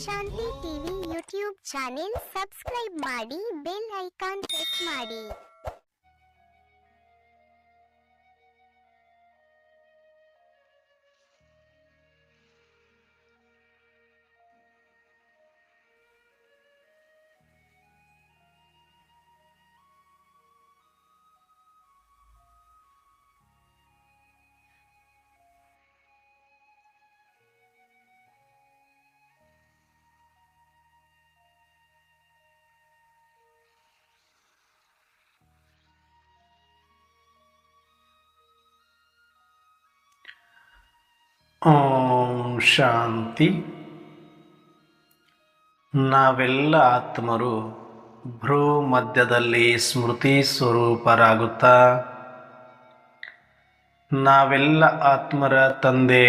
ಶಾಂತಿ TV YouTube channel subscribe ಮಾಡಿ, bell icon press ಮಾಡಿ. ಓಂ ಶಾಂತಿ. ನಾವೆಲ್ಲ ಆತ್ಮರು ಭ್ರೂ ಮಧ್ಯದಲ್ಲಿ ಸ್ಮೃತಿ ಸ್ವರೂಪರಾಗುತ್ತಾ ನಾವೆಲ್ಲ ಆತ್ಮರ ತಂದೆ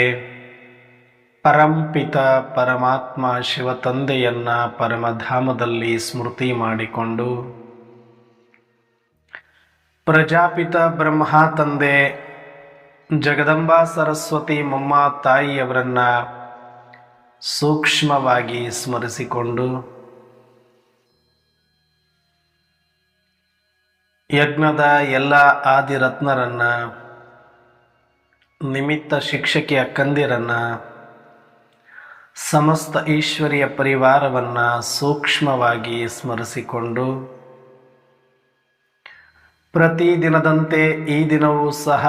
ಪರಂಪಿತ ಪರಮಾತ್ಮ ಶಿವ ತಂದೆಯನ್ನ ಪರಮಧಾಮದಲ್ಲಿ ಸ್ಮೃತಿ ಮಾಡಿಕೊಂಡು ಪ್ರಜಾಪಿತ ಬ್ರಹ್ಮ ತಂದೆ ಜಗದಂಬಾ ಸರಸ್ವತಿ ಮೊಮ್ಮ ತಾಯಿಯವರನ್ನ ಸೂಕ್ಷ್ಮವಾಗಿ ಸ್ಮರಿಸಿಕೊಂಡು ಯಜ್ಞದ ಎಲ್ಲ ಆದಿರತ್ನರನ್ನ, ನಿಮಿತ್ತ ಶಿಕ್ಷಕಿ ಅಕ್ಕಂದಿರನ್ನ, ಸಮಸ್ತ ಈಶ್ವರಿಯ ಪರಿವಾರವನ್ನ ಸೂಕ್ಷ್ಮವಾಗಿ ಸ್ಮರಿಸಿಕೊಂಡು ಪ್ರತಿದಿನದಂತೆ ಈ ದಿನವೂ ಸಹ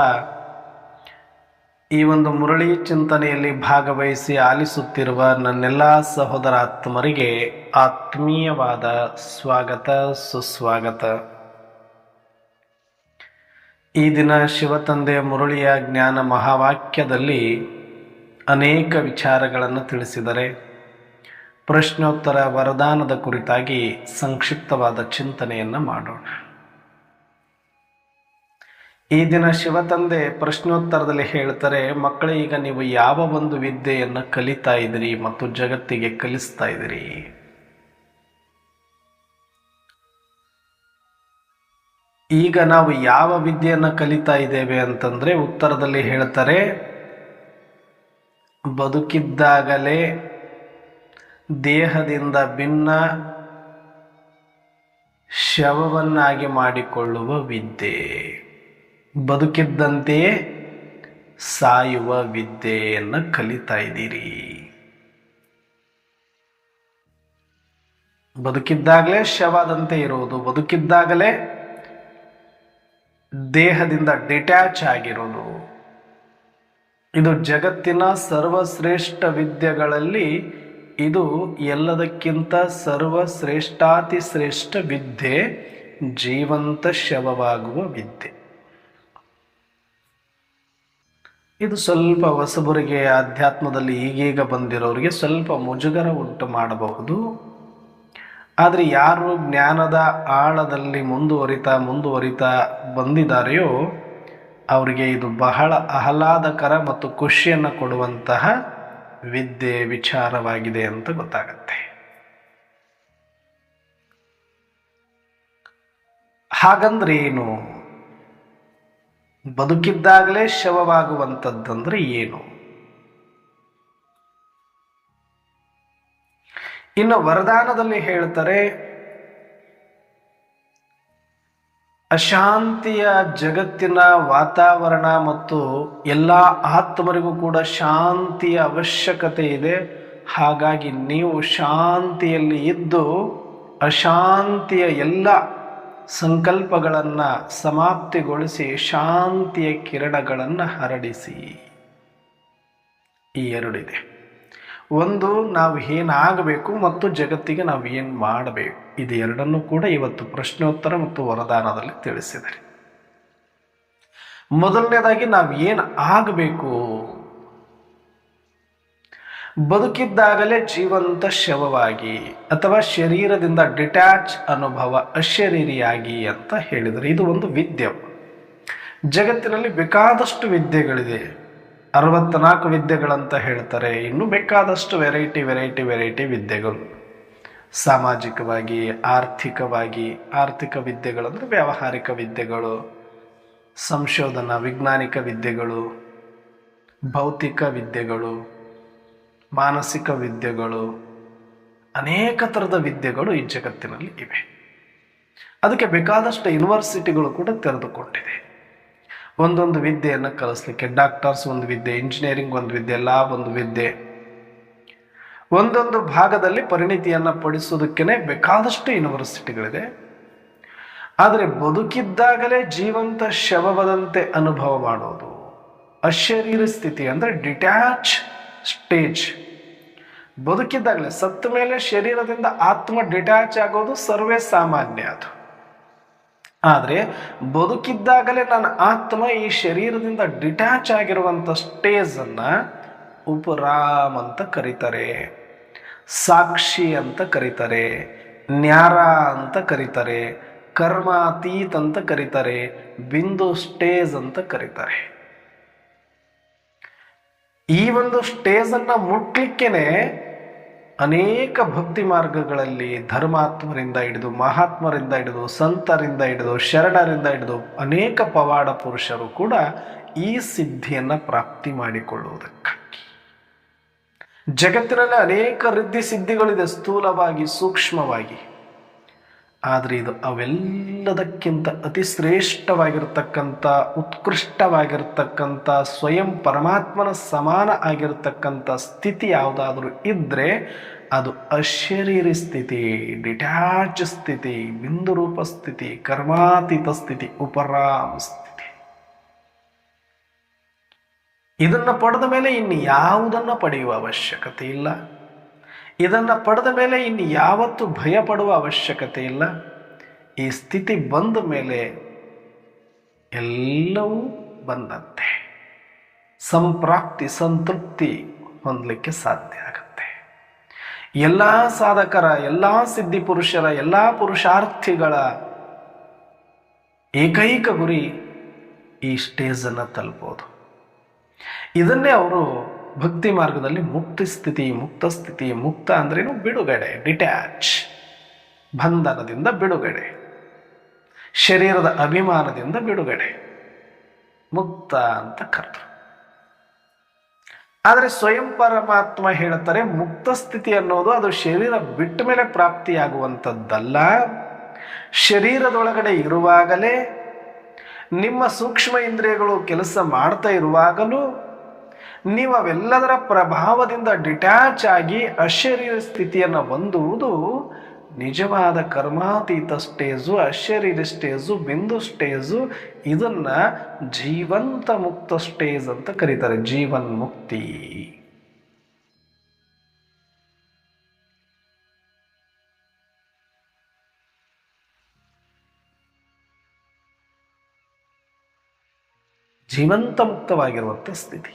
ಈ ಒಂದು ಮುರಳಿ ಚಿಂತನೆಯಲ್ಲಿ ಭಾಗವಹಿಸಿ ಆಲಿಸುತ್ತಿರುವ ನನ್ನೆಲ್ಲ ಸಹೋದರ ಆತ್ಮರಿಗೆ ಆತ್ಮೀಯವಾದ ಸ್ವಾಗತ, ಸುಸ್ವಾಗತ. ಈ ದಿನ ಶಿವತಂದೆಯ ಮುರಳಿಯ ಜ್ಞಾನ ಮಹಾವಾಕ್ಯದಲ್ಲಿ ಅನೇಕ ವಿಚಾರಗಳನ್ನು ತಿಳಿಸಿದರೆ, ಪ್ರಶ್ನೋತ್ತರ ವರದಾನದ ಕುರಿತಾಗಿ ಸಂಕ್ಷಿಪ್ತವಾದ ಚಿಂತನೆಯನ್ನು ಮಾಡೋಣ. ಈ ದಿನ ಶಿವತಂದೆ ಪ್ರಶ್ನೋತ್ತರದಲ್ಲಿ ಹೇಳ್ತಾರೆ, ಮಕ್ಕಳೇ, ಈಗ ನೀವು ಯಾವ ಒಂದು ವಿದ್ಯೆಯನ್ನು ಕಲಿತಾ ಇದ್ದೀರಿ ಮತ್ತು ಜಗತ್ತಿಗೆ ಕಲಿಸ್ತಾ ಇದ್ದೀರಿ? ಈಗ ನಾವು ಯಾವ ವಿದ್ಯೆಯನ್ನು ಕಲಿತಾ ಇದ್ದೇವೆ ಅಂತಂದ್ರೆ ಉತ್ತರದಲ್ಲಿ ಹೇಳ್ತಾರೆ, ಬದುಕಿದ್ದಾಗಲೇ ದೇಹದಿಂದ ಭಿನ್ನ ಶವವನ್ನಾಗಿ ಮಾಡಿಕೊಳ್ಳುವ ವಿದ್ಯೆ, ಬದುಕಿದ್ದಂತೆಯೇ ಸಾಯುವ ವಿದ್ಯೆಯನ್ನು ಕಲಿತಾ ಇದ್ದೀರಿ. ಬದುಕಿದ್ದಾಗಲೇ ಶವದಂತೆ ಇರುವುದು, ಬದುಕಿದ್ದಾಗಲೇ ದೇಹದಿಂದ ಡಿಟ್ಯಾಚ್ ಆಗಿರೋದು, ಇದು ಜಗತ್ತಿನ ಸರ್ವಶ್ರೇಷ್ಠ ವಿದ್ಯೆಗಳಲ್ಲಿ ಇದು ಎಲ್ಲದಕ್ಕಿಂತ ಸರ್ವಶ್ರೇಷ್ಠಾತಿ ಶ್ರೇಷ್ಠ ವಿದ್ಯೆ, ಜೀವಂತ ಶವವಾಗುವ ವಿದ್ಯೆ. ಇದು ಸ್ವಲ್ಪ ಹೊಸಬರಿಗೆ, ಅಧ್ಯಾತ್ಮದಲ್ಲಿ ಈಗೀಗ ಬಂದಿರೋರಿಗೆ ಸ್ವಲ್ಪ ಮುಜುಗರ ಉಂಟು ಮಾಡಬಹುದು. ಆದರೆ ಯಾರು ಜ್ಞಾನದ ಆಳದಲ್ಲಿ ಮುಂದುವರಿತಾ ಬಂದಿದ್ದಾರೆಯೋ ಅವರಿಗೆ ಇದು ಬಹಳ ಆಹ್ಲಾದಕರ ಮತ್ತು ಖುಷಿಯನ್ನು ಕೊಡುವಂತಹ ವಿದ್ಯೆ, ವಿಚಾರವಾಗಿದೆ ಅಂತ ಗೊತ್ತಾಗತ್ತೆ. ಹಾಗಂದ್ರೆ ಏನು? ಬದುಕಿದ್ದಾಗಲೇ ಶವವಾಗುವಂಥದ್ದಂದ್ರೆ ಏನು? ಇನ್ನು ವರದಾನದಲ್ಲಿ ಹೇಳ್ತಾರೆ, ಅಶಾಂತಿಯ ಜಗತ್ತಿನ ವಾತಾವರಣ ಮತ್ತು ಎಲ್ಲ ಆತ್ಮರಿಗೂ ಕೂಡ ಶಾಂತಿಯ ಅವಶ್ಯಕತೆ ಇದೆ. ಹಾಗಾಗಿ ನೀವು ಶಾಂತಿಯಲ್ಲಿ ಇದ್ದು ಅಶಾಂತಿಯ ಎಲ್ಲ ಸಂಕಲ್ಪಗಳನ್ನು ಸಮಾಪ್ತಿಗೊಳಿಸಿ ಶಾಂತಿಯ ಕಿರಣಗಳನ್ನು ಹರಡಿಸಿ. ಈ ಎರಡಿದೆ. ಒಂದು, ನಾವು ಏನಾಗಬೇಕು ಮತ್ತು ಜಗತ್ತಿಗೆ ನಾವು ಏನು ಮಾಡಬೇಕು. ಇದು ಎರಡನ್ನೂ ಕೂಡ ಇವತ್ತು ಪ್ರಶ್ನೋತ್ತರ ಮತ್ತು ವರದಾನದಲ್ಲಿ ತಿಳಿಸಿದ್ದಾರೆ. ಮೊದಲನೇದಾಗಿ ನಾವು ಏನು ಆಗಬೇಕು? ಬದುಕಿದ್ದಾಗಲೇ ಜೀವಂತ ಶವವಾಗಿ ಅಥವಾ ಶರೀರದಿಂದ ಡಿಟ್ಯಾಚ್ ಅನುಭವ, ಅಶರೀರಿಯಾಗಿ ಅಂತ ಹೇಳಿದರೆ ಇದು ಒಂದು ವಿದ್ಯೆ. ಜಗತ್ತಿನಲ್ಲಿ ಬೇಕಾದಷ್ಟು ವಿದ್ಯೆಗಳಿದೆ, 64 ವಿದ್ಯೆಗಳಂತ ಹೇಳ್ತಾರೆ. ಇನ್ನು ಬೇಕಾದಷ್ಟು ವೆರೈಟಿ ವಿದ್ಯೆಗಳು. ಸಾಮಾಜಿಕವಾಗಿ, ಆರ್ಥಿಕ ವಿದ್ಯೆಗಳಂದ್ರೆ ವ್ಯಾವಹಾರಿಕ ವಿದ್ಯೆಗಳು, ಸಂಶೋಧನಾ ವೈಜ್ಞಾನಿಕ ವಿದ್ಯೆಗಳು, ಭೌತಿಕ ವಿದ್ಯೆಗಳು, ಮಾನಸಿಕ ವಿದ್ಯೆಗಳು, ಅನೇಕ ಥರದ ವಿದ್ಯೆಗಳು ಈ ಜಗತ್ತಿನಲ್ಲಿ ಇವೆ. ಅದಕ್ಕೆ ಬೇಕಾದಷ್ಟು ಯೂನಿವರ್ಸಿಟಿಗಳು ಕೂಡ ತೆರೆದುಕೊಂಡಿದೆ. ಒಂದೊಂದು ವಿದ್ಯೆಯನ್ನು ಕಲಿಸ್ಲಿಕ್ಕೆ ಡಾಕ್ಟರ್ಸ್ ಒಂದು ವಿದ್ಯೆ, ಇಂಜಿನಿಯರಿಂಗ್ ಒಂದು ವಿದ್ಯೆ, ಲಾಬ್ ಒಂದು ವಿದ್ಯೆ, ಒಂದೊಂದು ಭಾಗದಲ್ಲಿ ಪರಿಣಿತಿಯನ್ನು ಪಡಿಸೋದಕ್ಕೇ ಬೇಕಾದಷ್ಟು ಯೂನಿವರ್ಸಿಟಿಗಳಿದೆ. ಆದರೆ ಬದುಕಿದ್ದಾಗಲೇ ಜೀವಂತ ಶವವದಂತೆ ಅನುಭವ ಮಾಡೋದು, ಅಶರೀರ ಸ್ಥಿತಿ ಅಂದರೆ ಡಿಟ್ಯಾಚ್ ಸ್ಟೇಜ್. ಬದುಕಿದ್ದಾಗಲೇ, ಸತ್ತ ಮೇಲೆ ಶರೀರದಿಂದ ಆತ್ಮ ಡಿಟ್ಯಾಚ್ ಆಗೋದು ಸರ್ವೇ ಸಾಮಾನ್ಯ. ಅದು ಆದರೆ ಬದುಕಿದ್ದಾಗಲೇ ನನ್ನ ಆತ್ಮ ಈ ಶರೀರದಿಂದ ಡಿಟ್ಯಾಚ್ ಆಗಿರುವಂಥ ಸ್ಟೇಜನ್ನು ಉಪರಾಮ್ ಅಂತ ಕರೀತಾರೆ, ಸಾಕ್ಷಿ ಅಂತ ಕರೀತಾರೆ, ನ್ಯಾರ ಅಂತ ಕರೀತಾರೆ, ಕರ್ಮಾತೀತ್ ಅಂತ ಕರೀತಾರೆ, ಬಿಂದು ಸ್ಟೇಜ್ ಅಂತ ಕರೀತಾರೆ. ಈ ಒಂದು ಸ್ಟೇಜನ್ನು ಮುಟ್ಲಿಕ್ಕೇನೆ ಅನೇಕ ಭಕ್ತಿ ಮಾರ್ಗಗಳಲ್ಲಿ ಧರ್ಮಾತ್ಮರಿಂದ ಹಿಡಿದು, ಮಹಾತ್ಮರಿಂದ ಹಿಡಿದು, ಸಂತರಿಂದ ಹಿಡಿದು, ಶರಣರಿಂದ ಹಿಡಿದು ಅನೇಕ ಪವಾಡ ಪುರುಷರು ಕೂಡ ಈ ಸಿದ್ಧಿಯನ್ನು ಪ್ರಾಪ್ತಿ ಮಾಡಿಕೊಳ್ಳುವುದಕ್ಕಾಗಿ. ಜಗತ್ತಿನಲ್ಲಿ ಅನೇಕ ರಿದ್ಧಿ ಸಿದ್ಧಿಗಳಿದೆ, ಸ್ಥೂಲವಾಗಿ ಸೂಕ್ಷ್ಮವಾಗಿ. ಆದರೆ ಇದು ಅವೆಲ್ಲದಕ್ಕಿಂತ ಅತಿ ಶ್ರೇಷ್ಠವಾಗಿರ್ತಕ್ಕಂಥ, ಉತ್ಕೃಷ್ಟವಾಗಿರ್ತಕ್ಕಂಥ, ಸ್ವಯಂ ಪರಮಾತ್ಮನ ಸಮಾನ ಆಗಿರ್ತಕ್ಕಂಥ ಸ್ಥಿತಿ ಯಾವುದಾದ್ರೂ ಇದ್ದರೆ ಅದು ಅಶರೀರಿ ಸ್ಥಿತಿ, ಡಿಟ್ಯಾಚ್ ಸ್ಥಿತಿ, ಬಿಂದು ರೂಪ ಸ್ಥಿತಿ, ಕರ್ಮಾತೀತ ಸ್ಥಿತಿ, ಉಪರಾಮ ಸ್ಥಿತಿ. ಇದನ್ನು ಪಡೆದ ಮೇಲೆ ಇನ್ನು ಯಾವುದನ್ನು ಪಡೆಯುವ ಅವಶ್ಯಕತೆ ಇಲ್ಲ. ಇದನ್ನು ಪಡೆದ ಮೇಲೆ ಇನ್ನು ಯಾವತ್ತೂ ಭಯ ಪಡುವ ಅವಶ್ಯಕತೆ ಇಲ್ಲ. ಈ ಸ್ಥಿತಿ ಬಂದ ಮೇಲೆ ಎಲ್ಲವೂ ಬಂದಂತೆ ಸಂಪ್ರಾಪ್ತಿ, ಸಂತೃಪ್ತಿ ಹೊಂದಲಿಕ್ಕೆ ಸಾಧ್ಯ ಆಗುತ್ತೆ. ಎಲ್ಲ ಸಾಧಕರ, ಎಲ್ಲ ಸಿದ್ಧಿ ಪುರುಷರ, ಎಲ್ಲ ಪುರುಷಾರ್ಥಿಗಳ ಏಕೈಕ ಗುರಿ ಈ ಸ್ಟೇಜನ್ನು ತಲುಪೋದು. ಇದನ್ನೇ ಅವರು ಭಕ್ತಿ ಮಾರ್ಗದಲ್ಲಿ ಮುಕ್ತಿ ಸ್ಥಿತಿ, ಮುಕ್ತ ಸ್ಥಿತಿ, ಮುಕ್ತ ಅಂದ್ರೇನು ಬಿಡುಗಡೆ, ಡಿಟ್ಯಾಚ್, ಬಂಧನದಿಂದ ಬಿಡುಗಡೆ, ಶರೀರದ ಅಭಿಮಾನದಿಂದ ಬಿಡುಗಡೆ, ಮುಕ್ತ ಅಂತ ಕರೆದರು. ಆದರೆ ಸ್ವಯಂ ಪರಮಾತ್ಮ ಹೇಳುತ್ತಾರೆ, ಮುಕ್ತ ಸ್ಥಿತಿ ಅನ್ನೋದು ಅದು ಶರೀರ ಬಿಟ್ಟ ಮೇಲೆ ಪ್ರಾಪ್ತಿಯಾಗುವಂಥದ್ದಲ್ಲ. ಶರೀರದೊಳಗಡೆ ಇರುವಾಗಲೇ, ನಿಮ್ಮ ಸೂಕ್ಷ್ಮ ಇಂದ್ರಿಯಗಳು ಕೆಲಸ ಮಾಡ್ತಾ ಇರುವಾಗಲೂ ನೀವು ಅವೆಲ್ಲದರ ಪ್ರಭಾವದಿಂದ ಡಿಟ್ಯಾಚ್ ಆಗಿ ಅಶರೀರ ಸ್ಥಿತಿಯನ್ನು ಹೊಂದುವುದು ನಿಜವಾದ ಕರ್ಮಾತೀತ ಸ್ಟೇಜು, ಅಶರೀರ ಸ್ಟೇಜು, ಬಿಂದು ಸ್ಟೇಜು. ಇದನ್ನ ಜೀವಂತ ಮುಕ್ತ ಸ್ಟೇಜ್ ಅಂತ ಕರೀತಾರೆ, ಜೀವನ್ ಮುಕ್ತಿ. ಜೀವಂತ ಮುಕ್ತವಾಗಿರುವಂಥ ಸ್ಥಿತಿ.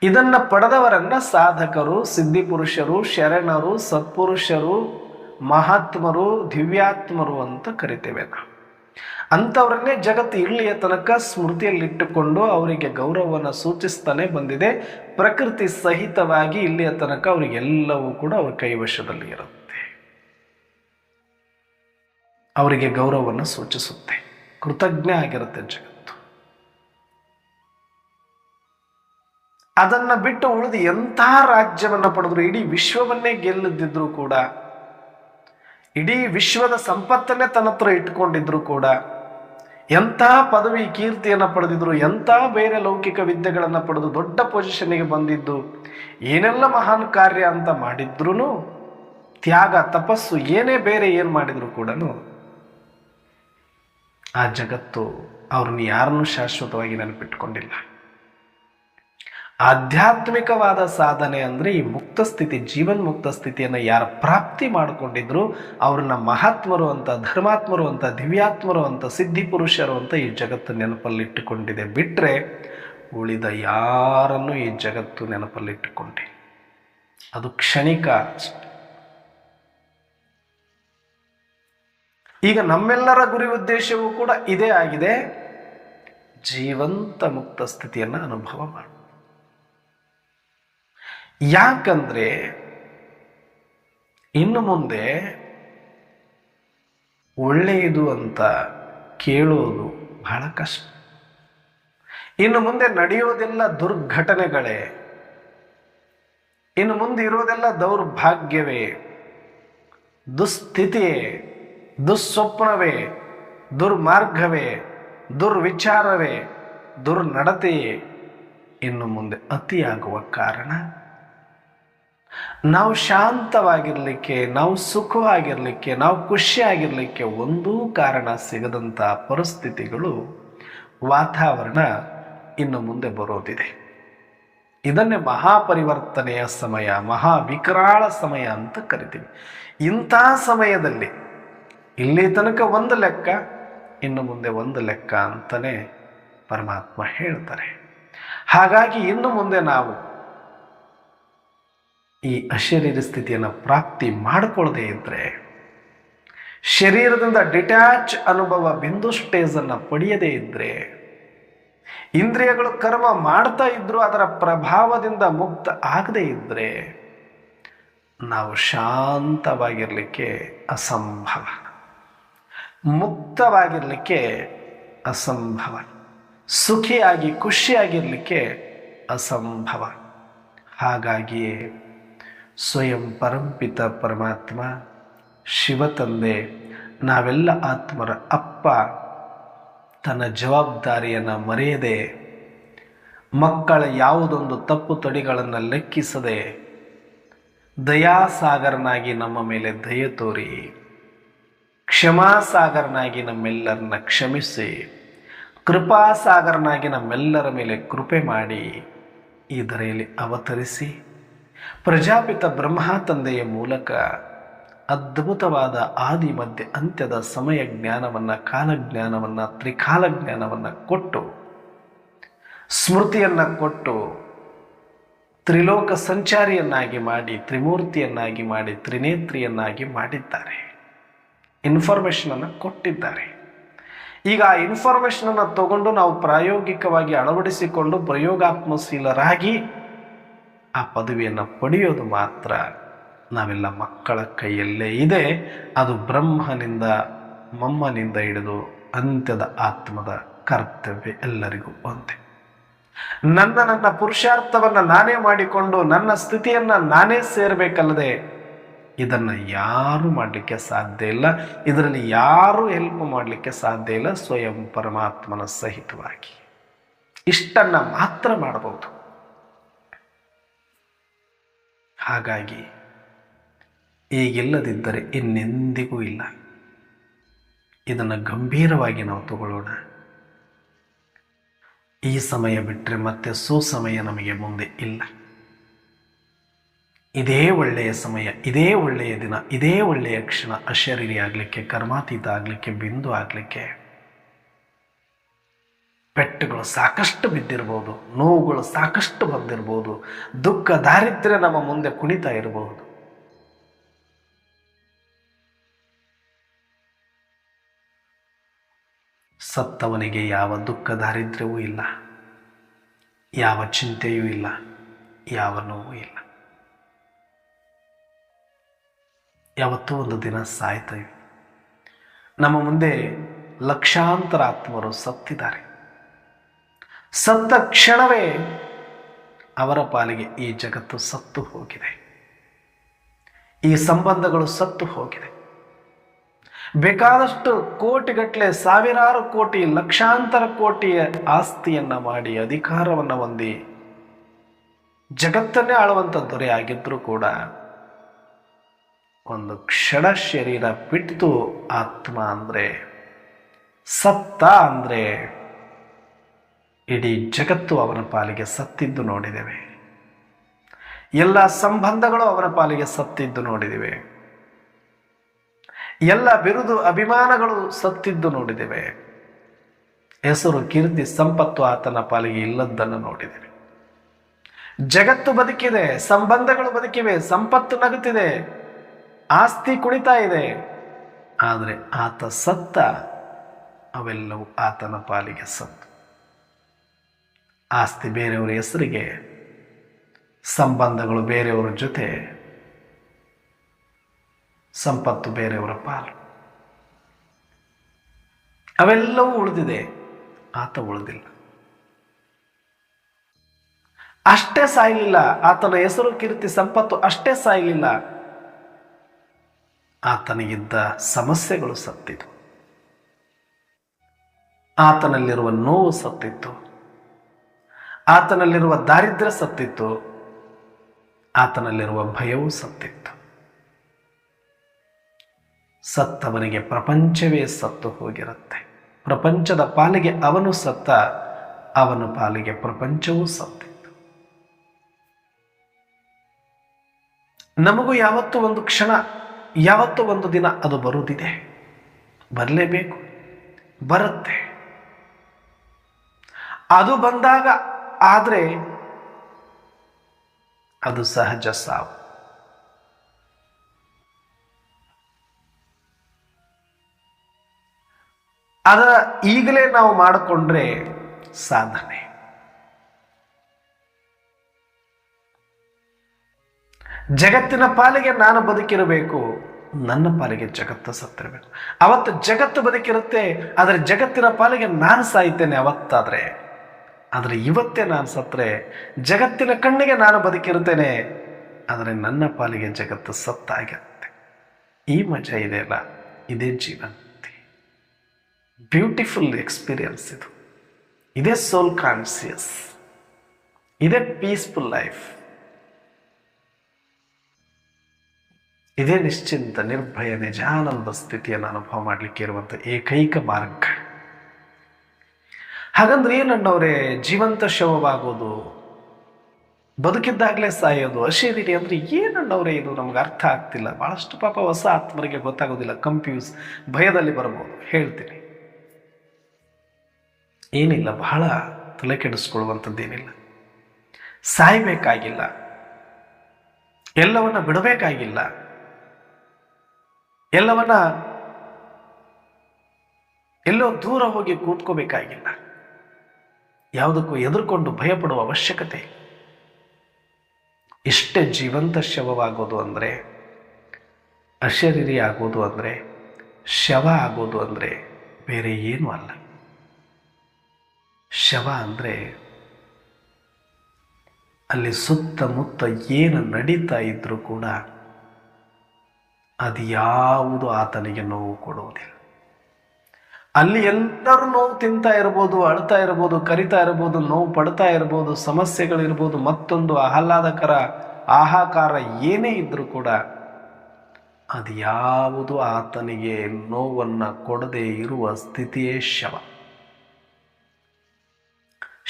ಇದನ್ನು ಪಡೆದವರನ್ನ ಸಾಧಕರು, ಸಿದ್ಧಿ ಪುರುಷರು, ಶರಣರು, ಸತ್ಪುರುಷರು, ಮಹಾತ್ಮರು, ದಿವ್ಯಾತ್ಮರು ಅಂತ ಕರಿತೇವೆ ನಾವು. ಅಂಥವ್ರನ್ನೇ ಜಗತ್ತು ಇಲ್ಲಿಯ ತನಕ ಸ್ಮೃತಿಯಲ್ಲಿಟ್ಟುಕೊಂಡು ಅವರಿಗೆ ಗೌರವವನ್ನು ಸೂಚಿಸ್ತಾನೆ ಬಂದಿದೆ. ಪ್ರಕೃತಿ ಸಹಿತವಾಗಿ ಇಲ್ಲಿಯ ತನಕ ಅವರಿಗೆಲ್ಲವೂ ಕೂಡ ಅವರ ಕೈವಶದಲ್ಲಿ ಇರುತ್ತೆ, ಅವರಿಗೆ ಗೌರವವನ್ನು ಸೂಚಿಸುತ್ತೆ, ಕೃತಜ್ಞ ಆಗಿರುತ್ತೆ ಜಗತ್ತು. ಅದನ್ನು ಬಿಟ್ಟು ಉಳಿದು ಎಂಥ ರಾಜ್ಯವನ್ನು ಪಡೆದ್ರು, ಇಡೀ ವಿಶ್ವವನ್ನೇ ಗೆಲ್ಲದಿದ್ರು ಕೂಡ, ಇಡೀ ವಿಶ್ವದ ಸಂಪತ್ತನ್ನೇ ತನ್ನ ಹತ್ರ ಇಟ್ಕೊಂಡಿದ್ರು ಕೂಡ, ಎಂಥ ಪದವಿ ಕೀರ್ತಿಯನ್ನು ಪಡೆದಿದ್ರು, ಎಂಥ ಬೇರೆ ಲೌಕಿಕ ವಿದ್ಯೆಗಳನ್ನು ಪಡೆದು ದೊಡ್ಡ ಪೊಸಿಷನ್ನಿಗೆ ಬಂದಿದ್ದು, ಏನೆಲ್ಲ ಮಹಾನ್ ಕಾರ್ಯ ಅಂತ ಮಾಡಿದ್ರು, ತ್ಯಾಗ, ತಪಸ್ಸು, ಏನೇ ಬೇರೆ ಏನು ಮಾಡಿದ್ರು ಕೂಡ ಆ ಜಗತ್ತು ಅವ್ರನ್ನ ಯಾರನ್ನೂ ಶಾಶ್ವತವಾಗಿ ನೆನಪಿಟ್ಕೊಂಡಿಲ್ಲ. ಆಧ್ಯಾತ್ಮಿಕವಾದ ಸಾಧನೆ ಅಂದರೆ ಈ ಮುಕ್ತ ಸ್ಥಿತಿ, ಜೀವನ್ ಮುಕ್ತ ಸ್ಥಿತಿಯನ್ನು ಯಾರು ಪ್ರಾಪ್ತಿ ಮಾಡಿಕೊಂಡಿದ್ರು ಅವ್ರನ್ನ ಮಹಾತ್ಮರು ಅಂತ, ಧರ್ಮಾತ್ಮರು ಅಂತ, ದಿವ್ಯಾತ್ಮರು ಅಂತ, ಸಿದ್ಧಿ ಪುರುಷರು ಅಂತ ಈ ಜಗತ್ತು ನೆನಪಲ್ಲಿಟ್ಟುಕೊಂಡಿದೆ. ಬಿಟ್ಟರೆ ಉಳಿದ ಯಾರನ್ನು ಈ ಜಗತ್ತು ನೆನಪಲ್ಲಿಟ್ಟುಕೊಂಡೆ, ಅದು ಕ್ಷಣಿಕ. ಈಗ ನಮ್ಮೆಲ್ಲರ ಗುರಿ ಉದ್ದೇಶವೂ ಕೂಡ ಇದೇ ಆಗಿದೆ, ಜೀವಂತ ಮುಕ್ತ ಸ್ಥಿತಿಯನ್ನು ಅನುಭವ ಮಾಡಿ. ಯಾಕಂದ್ರೆ ಇನ್ನು ಮುಂದೆ ಒಳ್ಳೆಯದು ಅಂತ ಕೇಳೋದು ಬಹಳ ಕಷ್ಟ. ಇನ್ನು ಮುಂದೆ ನಡೆಯೋದೆಲ್ಲ ದುರ್ಘಟನೆಗಳೇ. ಇನ್ನು ಮುಂದೆ ಇರುವುದೆಲ್ಲ ದೌರ್ಭಾಗ್ಯವೇ, ದುಸ್ಥಿತಿಯೇ, ದುಸ್ವಪ್ನವೇ, ದುರ್ಮಾರ್ಗವೇ, ದುರ್ವಿಚಾರವೇ, ದುರ್ನಡತೆಯೇ ಇನ್ನು ಮುಂದೆ ಅತಿಯಾಗುವ ಕಾರಣ ನಾವು ಶಾಂತವಾಗಿರಲಿಕ್ಕೆ, ನಾವು ಸುಖವಾಗಿರಲಿಕ್ಕೆ, ನಾವು ಖುಷಿಯಾಗಿರಲಿಕ್ಕೆ ಒಂದೂ ಕಾರಣ ಸಿಗದಂಥ ಪರಿಸ್ಥಿತಿಗಳು, ವಾತಾವರಣ ಇನ್ನು ಮುಂದೆ ಬರೋದಿದೆ. ಇದನ್ನೇ ಮಹಾಪರಿವರ್ತನೆಯ ಸಮಯ, ಮಹಾವಿಕರಾಳ ಸಮಯ ಅಂತ ಕರಿತೀವಿ. ಇಂಥ ಸಮಯದಲ್ಲಿ ಇಲ್ಲಿ ತನಕ ಒಂದು ಲೆಕ್ಕ, ಇನ್ನು ಮುಂದೆ ಒಂದು ಲೆಕ್ಕ ಅಂತಲೇ ಪರಮಾತ್ಮ ಹೇಳ್ತಾರೆ. ಹಾಗಾಗಿ ಇನ್ನು ಮುಂದೆ ನಾವು ಈ ಅಶರೀರ ಸ್ಥಿತಿಯನ್ನು ಪ್ರಾಪ್ತಿ ಮಾಡಿಕೊಳ್ಳದೆ ಇದ್ದರೆ, ಶರೀರದಿಂದ ಡಿಟ್ಯಾಚ್ ಅನುಭವ ಬಿಂದು ಸ್ಟೇಜನ್ನು ಪಡೆಯದೇ ಇದ್ದರೆ, ಇಂದ್ರಿಯಗಳು ಕರ್ಮ ಮಾಡ್ತಾ ಇದ್ರೂ ಅದರ ಪ್ರಭಾವದಿಂದ ಮುಕ್ತ ಆಗದೇ ಇದ್ದರೆ ನಾವು ಶಾಂತವಾಗಿರಲಿಕ್ಕೆ ಅಸಂಭವ, ಮುಕ್ತವಾಗಿರಲಿಕ್ಕೆ ಅಸಂಭವ, ಸುಖಿಯಾಗಿ ಖುಷಿಯಾಗಿರಲಿಕ್ಕೆ ಅಸಂಭವ. ಹಾಗಾಗಿಯೇ ಸ್ವಯಂ ಪರಂಪಿತ ಪರಮಾತ್ಮ ಶಿವತಂದೆ, ನಾವೆಲ್ಲ ಆತ್ಮರ ಅಪ್ಪ, ತನ್ನ ಜವಾಬ್ದಾರಿಯನ್ನು ಮರೆಯದೆ, ಮಕ್ಕಳ ಯಾವುದೊಂದು ತಪ್ಪು ತಡಿಗಳನ್ನು ಲೆಕ್ಕಿಸದೆ ದಯಾಸಾಗರನಾಗಿ ನಮ್ಮ ಮೇಲೆ ದಯೆ ತೋರಿ, ಕ್ಷಮಾಸಾಗರನಾಗಿ ನಮ್ಮೆಲ್ಲರನ್ನ ಕ್ಷಮಿಸಿ, ಕೃಪಾಸಾಗರನಾಗಿ ನಮ್ಮೆಲ್ಲರ ಮೇಲೆ ಕೃಪೆ ಮಾಡಿ ಈ ಧರೆಯಲ್ಲಿ ಅವತರಿಸಿ ಪ್ರಜಾಪಿತ ಬ್ರಹ್ಮ ತಂದೆಯ ಮೂಲಕ ಅದ್ಭುತವಾದ ಆದಿ ಮಧ್ಯ ಅಂತ್ಯದ ಸಮಯ ಜ್ಞಾನವನ್ನು, ಕಾಲಜ್ಞಾನವನ್ನು, ತ್ರಿಕಾಲ ಜ್ಞಾನವನ್ನು ಕೊಟ್ಟು, ಸ್ಮೃತಿಯನ್ನು ಕೊಟ್ಟು, ತ್ರಿಲೋಕ ಸಂಚಾರಿಯನ್ನಾಗಿ ಮಾಡಿ, ತ್ರಿಮೂರ್ತಿಯನ್ನಾಗಿ ಮಾಡಿ, ತ್ರಿನೇತ್ರಿಯನ್ನಾಗಿ ಮಾಡಿದ್ದಾರೆ. ಇನ್ಫಾರ್ಮೇಷನನ್ನು ಕೊಟ್ಟಿದ್ದಾರೆ. ಈಗ ಆ ಇನ್ಫಾರ್ಮೇಷನನ್ನು ತಗೊಂಡು ನಾವು ಪ್ರಾಯೋಗಿಕವಾಗಿ ಅಳವಡಿಸಿಕೊಂಡು ಪ್ರಯೋಗಾತ್ಮಶೀಲರಾಗಿ ಆ ಪದವಿಯನ್ನು ಪಡೆಯೋದು ಮಾತ್ರ ನಾವೆಲ್ಲ ಮಕ್ಕಳ ಕೈಯಲ್ಲೇ ಇದೆ. ಅದು ಬ್ರಹ್ಮನಿಂದ ಮಮ್ಮನಿಂದ ಹಿಡಿದು ಅಂತ್ಯದ ಆತ್ಮದ ಕರ್ತವ್ಯ ಎಲ್ಲರಿಗೂ ಒಂದೇ. ನನ್ನ ಪುರುಷಾರ್ಥವನ್ನು ನಾನೇ ಮಾಡಿಕೊಂಡು ನನ್ನ ಸ್ಥಿತಿಯನ್ನು ನಾನೇ ಸೇರಬೇಕಲ್ಲದೆ ಇದನ್ನು ಯಾರೂ ಮಾಡಲಿಕ್ಕೆ ಸಾಧ್ಯ ಇಲ್ಲ. ಇದರಲ್ಲಿ ಯಾರೂ ಹೆಲ್ಪ್ ಮಾಡಲಿಕ್ಕೆ ಸಾಧ್ಯ ಇಲ್ಲ, ಸ್ವಯಂ ಪರಮಾತ್ಮನ ಸಹಿತವಾಗಿ. ಇಷ್ಟನ್ನು ಮಾತ್ರ ಮಾಡಬಹುದು. ಹಾಗಾಗಿ ಈಗಿಲ್ಲದಿದ್ದರೆ ಇನ್ನೆಂದಿಗೂ ಇಲ್ಲ. ಇದನ್ನು ಗಂಭೀರವಾಗಿ ನಾವು ತಗೊಳ್ಳೋಣ. ಈ ಸಮಯ ಬಿಟ್ಟರೆ ಮತ್ತೆ ಸುಸಮಯ ನಮಗೆ ಮುಂದೆ ಇಲ್ಲ. ಇದೇ ಒಳ್ಳೆಯ ಸಮಯ, ಇದೇ ಒಳ್ಳೆಯ ದಿನ, ಇದೇ ಒಳ್ಳೆಯ ಕ್ಷಣ ಅಶರೀರಿ ಆಗಲಿಕ್ಕೆ, ಕರ್ಮಾತೀತ ಆಗಲಿಕ್ಕೆ, ಬಿಂದು ಆಗಲಿಕ್ಕೆ. ಪೆಟ್ಟುಗಳು ಸಾಕಷ್ಟು ಬಿದ್ದಿರ್ಬೋದು, ನೋವುಗಳು ಸಾಕಷ್ಟು ಬಂದಿರ್ಬೋದು, ದುಃಖ ದಾರಿದ್ರ್ಯ ನಮ್ಮ ಮುಂದೆ ಕುಣಿತಾ ಇರಬಹುದು. ಸತ್ತವನಿಗೆ ಯಾವ ದುಃಖ ದಾರಿದ್ರ್ಯವೂ ಇಲ್ಲ, ಯಾವ ಚಿಂತೆಯೂ ಇಲ್ಲ, ಯಾವ ನೋವು ಇಲ್ಲ. ಯಾವತ್ತೂ ಒಂದು ದಿನ ಸಾಯ್ತೇವೆ. ನಮ್ಮ ಮುಂದೆ ಲಕ್ಷಾಂತರ ಆತ್ಮರು ಸತ್ತಿದ್ದಾರೆ. ಸತ್ತ ಕ್ಷಣವೇ ಅವರ ಪಾಲಿಗೆ ಈ ಜಗತ್ತು ಸತ್ತು ಹೋಗಿದೆ, ಈ ಸಂಬಂಧಗಳು ಸತ್ತು ಹೋಗಿದೆ. ಬೇಕಾದಷ್ಟು ಕೋಟಿಗಟ್ಟಲೆ, ಸಾವಿರಾರು ಕೋಟಿ, ಲಕ್ಷಾಂತರ ಕೋಟಿಯ ಆಸ್ತಿಯನ್ನ ಮಾಡಿ, ಅಧಿಕಾರವನ್ನು ಹೊಂದಿ, ಜಗತ್ತನ್ನೇ ಆಳುವಂಥ ದೊರೆ ಆಗಿದ್ರೂ ಕೂಡ ಒಂದು ಕ್ಷಣ ಶರೀರ ಬಿಟ್ಟು ಆತ್ಮ ಅಂದರೆ, ಸತ್ತ ಅಂದರೆ ಇಡೀ ಜಗತ್ತು ಅವನ ಪಾಲಿಗೆ ಸತ್ತಿದ್ದು ನೋಡಿದ್ದೇವೆ. ಎಲ್ಲ ಸಂಬಂಧಗಳು ಅವನ ಪಾಲಿಗೆ ಸತ್ತಿದ್ದು ನೋಡಿದ್ದೇವೆ. ಎಲ್ಲ ಬಿರುದು ಅಭಿಮಾನಗಳು ಸತ್ತಿದ್ದು ನೋಡಿದ್ದೇವೆ. ಹೆಸರು, ಕೀರ್ತಿ, ಸಂಪತ್ತು ಆತನ ಪಾಲಿಗೆ ಇಲ್ಲದ್ದನ್ನು ನೋಡಿದ್ದೇವೆ. ಜಗತ್ತು ಬದುಕಿದೆ, ಸಂಬಂಧಗಳು ಬದುಕಿವೆ, ಸಂಪತ್ತು ನಗುತ್ತಿದೆ, ಆಸ್ತಿ ಕುಣಿತಾ ಇದೆ. ಆದರೆ ಆತ ಸತ್ತ, ಅವೆಲ್ಲವೂ ಆತನ ಪಾಲಿಗೆ ಸತ್ತು. ಆಸ್ತಿ ಬೇರೆಯವರ ಹೆಸರಿಗೆ, ಸಂಬಂಧಗಳು ಬೇರೆಯವರ ಜೊತೆ, ಸಂಪತ್ತು ಬೇರೆಯವರ ಪಾಲು, ಅವೆಲ್ಲವೂ ಉಳಿದಿದೆ, ಆತ ಉಳಿದಿಲ್ಲ. ಅಷ್ಟೇ ಸಾಯಲಿಲ್ಲ, ಆತನ ಹೆಸರು ಕೀರ್ತಿ ಸಂಪತ್ತು ಅಷ್ಟೇ ಸಾಯಲಿಲ್ಲ, ಆತನಿಗಿದ್ದ ಸಮಸ್ಯೆಗಳು ಸತ್ತಿತು, ಆತನಲ್ಲಿರುವ ನೋವು ಸತ್ತಿತ್ತು, ಆತನಲ್ಲಿರುವ ದಾರಿದ್ರ್ಯ ಸತ್ತಿತ್ತು, ಆತನಲ್ಲಿರುವ ಭಯವೂ ಸತ್ತಿತ್ತು. ಸತ್ತವನಿಗೆ ಪ್ರಪಂಚವೇ ಸತ್ತು ಹೋಗಿರುತ್ತೆ. ಪ್ರಪಂಚದ ಪಾಲಿಗೆ ಅವನು ಸತ್ತ, ಅವನ ಪಾಲಿಗೆ ಪ್ರಪಂಚವೂ ಸತ್ತಿತ್ತು. ನಮಗೂ ಯಾವತ್ತೂ ಒಂದು ಕ್ಷಣ, ಯಾವತ್ತೂ ಒಂದು ದಿನ ಅದು ಬರುವುದಿದೆ, ಬರಲೇಬೇಕು, ಬರುತ್ತೆ. ಅದು ಬಂದಾಗ ಆದರೆ ಅದು ಸಹಜ ಸಾವು. ಅದರ ಈಗಲೇ ನಾವು ಮಾಡಿಕೊಂಡ್ರೆ ಸಾಧನೆ. ಜಗತ್ತಿನ ಪಾಲಿಗೆ ನಾನು ಬದುಕಿರಬೇಕು, ನನ್ನ ಪಾಲಿಗೆ ಜಗತ್ತು ಸತ್ತಿರಬೇಕು. ಅವತ್ತು ಜಗತ್ತು ಬದುಕಿರುತ್ತೆ, ಆದರೆ ಜಗತ್ತಿನ ಪಾಲಿಗೆ ನಾನು ಸಾಯ್ತೇನೆ ಅವತ್ತಾದ್ರೆ. ಆದರೆ ಇವತ್ತೇ ನಾನು ಸತ್ತರೆ ಜಗತ್ತಿನ ಕಣ್ಣಿಗೆ ನಾನು ಬದುಕಿರುತ್ತೇನೆ, ಆದರೆ ನನ್ನ ಪಾಲಿಗೆ ಜಗತ್ತು ಸತ್ತಾಗಿರುತ್ತೆ. ಈ ಮಜಾ ಇದೆಯಲ್ಲ, ಇದೇ ಜೀವನ. ಬ್ಯೂಟಿಫುಲ್ ಎಕ್ಸ್ಪೀರಿಯನ್ಸ್ ಇದು. ಇದೇ ಸೋಲ್ ಕಾನ್ಸಿಯಸ್, ಇದೇ ಪೀಸ್ಫುಲ್ ಲೈಫ್, ಇದೇ ನಿಶ್ಚಿಂತ ನಿರ್ಭಯ ನಿಜಾನಂದ ಸ್ಥಿತಿಯನ್ನು ಅನುಭವ ಮಾಡಲಿಕ್ಕೆ ಇರುವಂಥ ಏಕೈಕ ಮಾರ್ಗ. ಹಾಗಂದ್ರೆ ಏನಣ್ಣವ್ರೆ ಜೀವಂತ ಶವವಾಗೋದು, ಬದುಕಿದ್ದಾಗಲೇ ಸಾಯೋದು, ಅಶರೀರಿ ಅಂದ್ರೆ ಏನಣ್ಣವ್ರೆ ಇದು ನಮ್ಗೆ ಅರ್ಥ ಆಗ್ತಿಲ್ಲ. ಬಹಳಷ್ಟು ಪಾಪ ಹೊಸ ಆತ್ಮರಿಗೆ ಗೊತ್ತಾಗೋದಿಲ್ಲ, ಕನ್ಫ್ಯೂಸ್, ಭಯದಲ್ಲಿ ಬರ್ಬೋದು. ಹೇಳ್ತೀನಿ, ಏನಿಲ್ಲ, ಬಹಳ ತಲೆ ಕೆಡಿಸ್ಕೊಳ್ಳುವಂಥದ್ದೇನಿಲ್ಲ. ಸಾಯ್ಬೇಕಾಗಿಲ್ಲ, ಎಲ್ಲವನ್ನ ಬಿಡಬೇಕಾಗಿಲ್ಲ, ಎಲ್ಲವನ್ನ ಎಲ್ಲೋ ದೂರ ಹೋಗಿ ಕೂತ್ಕೋಬೇಕಾಗಿಲ್ಲ, ಯಾವುದಕ್ಕೂ ಎದುರುಕೊಂಡು ಭಯಪಡುವ ಅವಶ್ಯಕತೆ. ಇಷ್ಟೇ ಜೀವಂತ ಶವವಾಗೋದು ಅಂದರೆ, ಅಶರೀರಿ ಆಗೋದು ಅಂದರೆ, ಶವ ಆಗೋದು ಅಂದರೆ ಬೇರೆ ಏನೂ ಅಲ್ಲ. ಶವ ಅಂದರೆ ಅಲ್ಲಿ ಸುತ್ತಮುತ್ತ ಏನು ನಡೀತಾ ಇದ್ರೂ ಕೂಡ ಅದು ಯಾವುದು ಆತನಿಗೆ ನೋವು ಕೊಡುವುದಿಲ್ಲ. ಅಲ್ಲಿ ಎಲ್ಲರೂ ನೋವು ತಿಂತಾ ಇರ್ಬೋದು, ಅಳ್ತಾ ಇರ್ಬೋದು, ಕರಿತಾ ಇರ್ಬೋದು, ನೋವು ಪಡ್ತಾ ಇರ್ಬೋದು, ಸಮಸ್ಯೆಗಳಿರ್ಬೋದು, ಮತ್ತೊಂದು ಆಹ್ಲಾದಕರ ಆಹಾಕಾರ ಏನೇ ಇದ್ರೂ ಕೂಡ ಅದು ಯಾವುದು ಆತನಿಗೆ ನೋವನ್ನು ಕೊಡದೇ ಇರುವ ಸ್ಥಿತಿಯೇ ಶವ.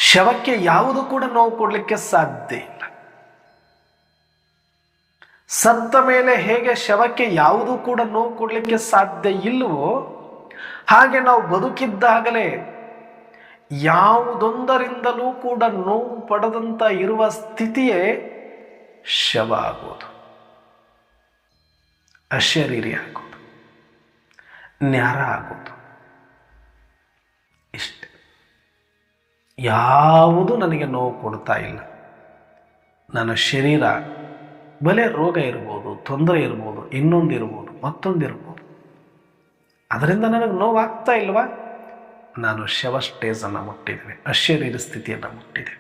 ಶವಕ್ಕೆ ಯಾವುದು ಕೂಡ ನೋವು ಕೊಡಲಿಕ್ಕೆ ಸಾಧ್ಯ ಇಲ್ಲ. ಸತ್ತ ಮೇಲೆ ಹೇಗೆ ಶವಕ್ಕೆ ಯಾವುದೂ ಕೂಡ ನೋವು ಕೊಡಲಿಕ್ಕೆ ಸಾಧ್ಯ ಇಲ್ಲವೋ, ಹಾಗೆ ನಾವು ಬದುಕಿದ್ದಾಗಲೇ ಯಾವುದೊಂದರಿಂದಲೂ ಕೂಡ ನೋವು ಪಡೆದಂತ ಇರುವ ಸ್ಥಿತಿಯೇ ಶವ ಆಗೋದು, ಅಶರೀರಿ ಆಗೋದು, ನ್ಯಾರ ಆಗೋದು. ಇಷ್ಟೆ. ಯಾವುದು ನನಗೆ ನೋವು ಕೊಡ್ತಾ ಇಲ್ಲ. ನನ್ನ ಶರೀರ ಬಲೆ ರೋಗ ಇರ್ಬೋದು, ತೊಂದರೆ ಇರ್ಬೋದು, ಇನ್ನೊಂದಿರ್ಬೋದು, ಮತ್ತೊಂದಿರ್ಬೋದು, ಅದರಿಂದ ನನಗೆ ನೋವಾಗ್ತಾ ಇಲ್ವಾ? ನಾನು ಶವ ಸ್ಟೇಜನ್ನು ಮುಟ್ಟಿದ್ದೇನೆ, ಅಶರೀರ ಸ್ಥಿತಿಯನ್ನು ಮುಟ್ಟಿದೆ.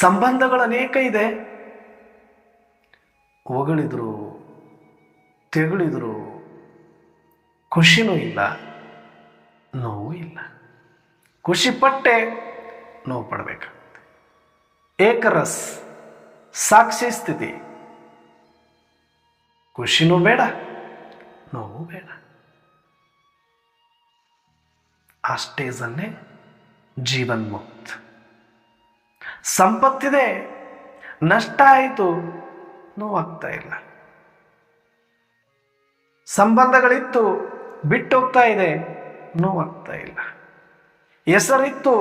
ಸಂಬಂಧಗಳು ಅನೇಕ ಇದೆ. ಹೊಗಳಿದ್ರು, ತೆಗಳಿದ್ರು, ಖುಷಿನೂ ಇಲ್ಲ, ನೋವು ಇಲ್ಲ. ಖುಷಿ ಪಟ್ಟೆ, ನೋವು ಪಡಬೇಕಾಗುತ್ತೆ. ಏಕರಸ್, ಸಾಕ್ಷಿ ಸ್ಥಿತಿ. ಖುಷಿನೂ ಬೇಡ, ನೋವು ಬೇಡ. ಆ ಸ್ಟೇಜನ್ನೇ ಜೀವನ್ಮುಕ್ತ. ಸಂಪತ್ತಿದೆ, ನಷ್ಟ ಆಯಿತು, ನೋವಾಗ್ತಾ ಇಲ್ಲ. ಸಂಬಂಧಗಳಿತ್ತು, ಬಿಟ್ಟೋಗ್ತಾ ಇದೆ, ನೋವಾಗ್ತಾ ಇಲ್ಲ. ಹೆಸರಿತ್ತು,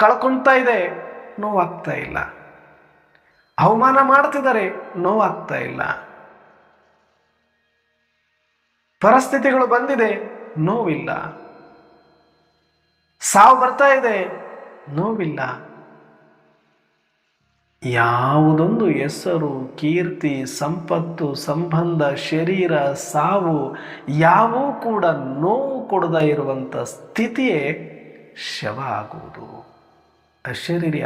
ಕಳ್ಕೊಳ್ತಾ ಇದೆ, ನೋವಾಗ್ತಾ ಇಲ್ಲ. ಅವಮಾನ ಮಾಡ್ತಿದ್ದಾರೆ, ನೋವಾಗ್ತಾ ಇಲ್ಲ. ಪರಿಸ್ಥಿತಿಗಳು ಬಂದಿದೆ, ನೋವಿಲ್ಲ. ಸಾವು ಬರ್ತಾ ಇದೆ, ನೋವಿಲ್ಲ. ಯಾವುದೊಂದು ಹೆಸರು, ಕೀರ್ತಿ, ಸಂಪತ್ತು, ಸಂಬಂಧ, ಶರೀರ, ಸಾವು ಯಾವೂ ಕೂಡ ನೋವು ಕೊಡದ ಇರುವಂಥ ಸ್ಥಿತಿಯೇ ಶವ ಆಗುವುದು. ಅಶರೀರಿ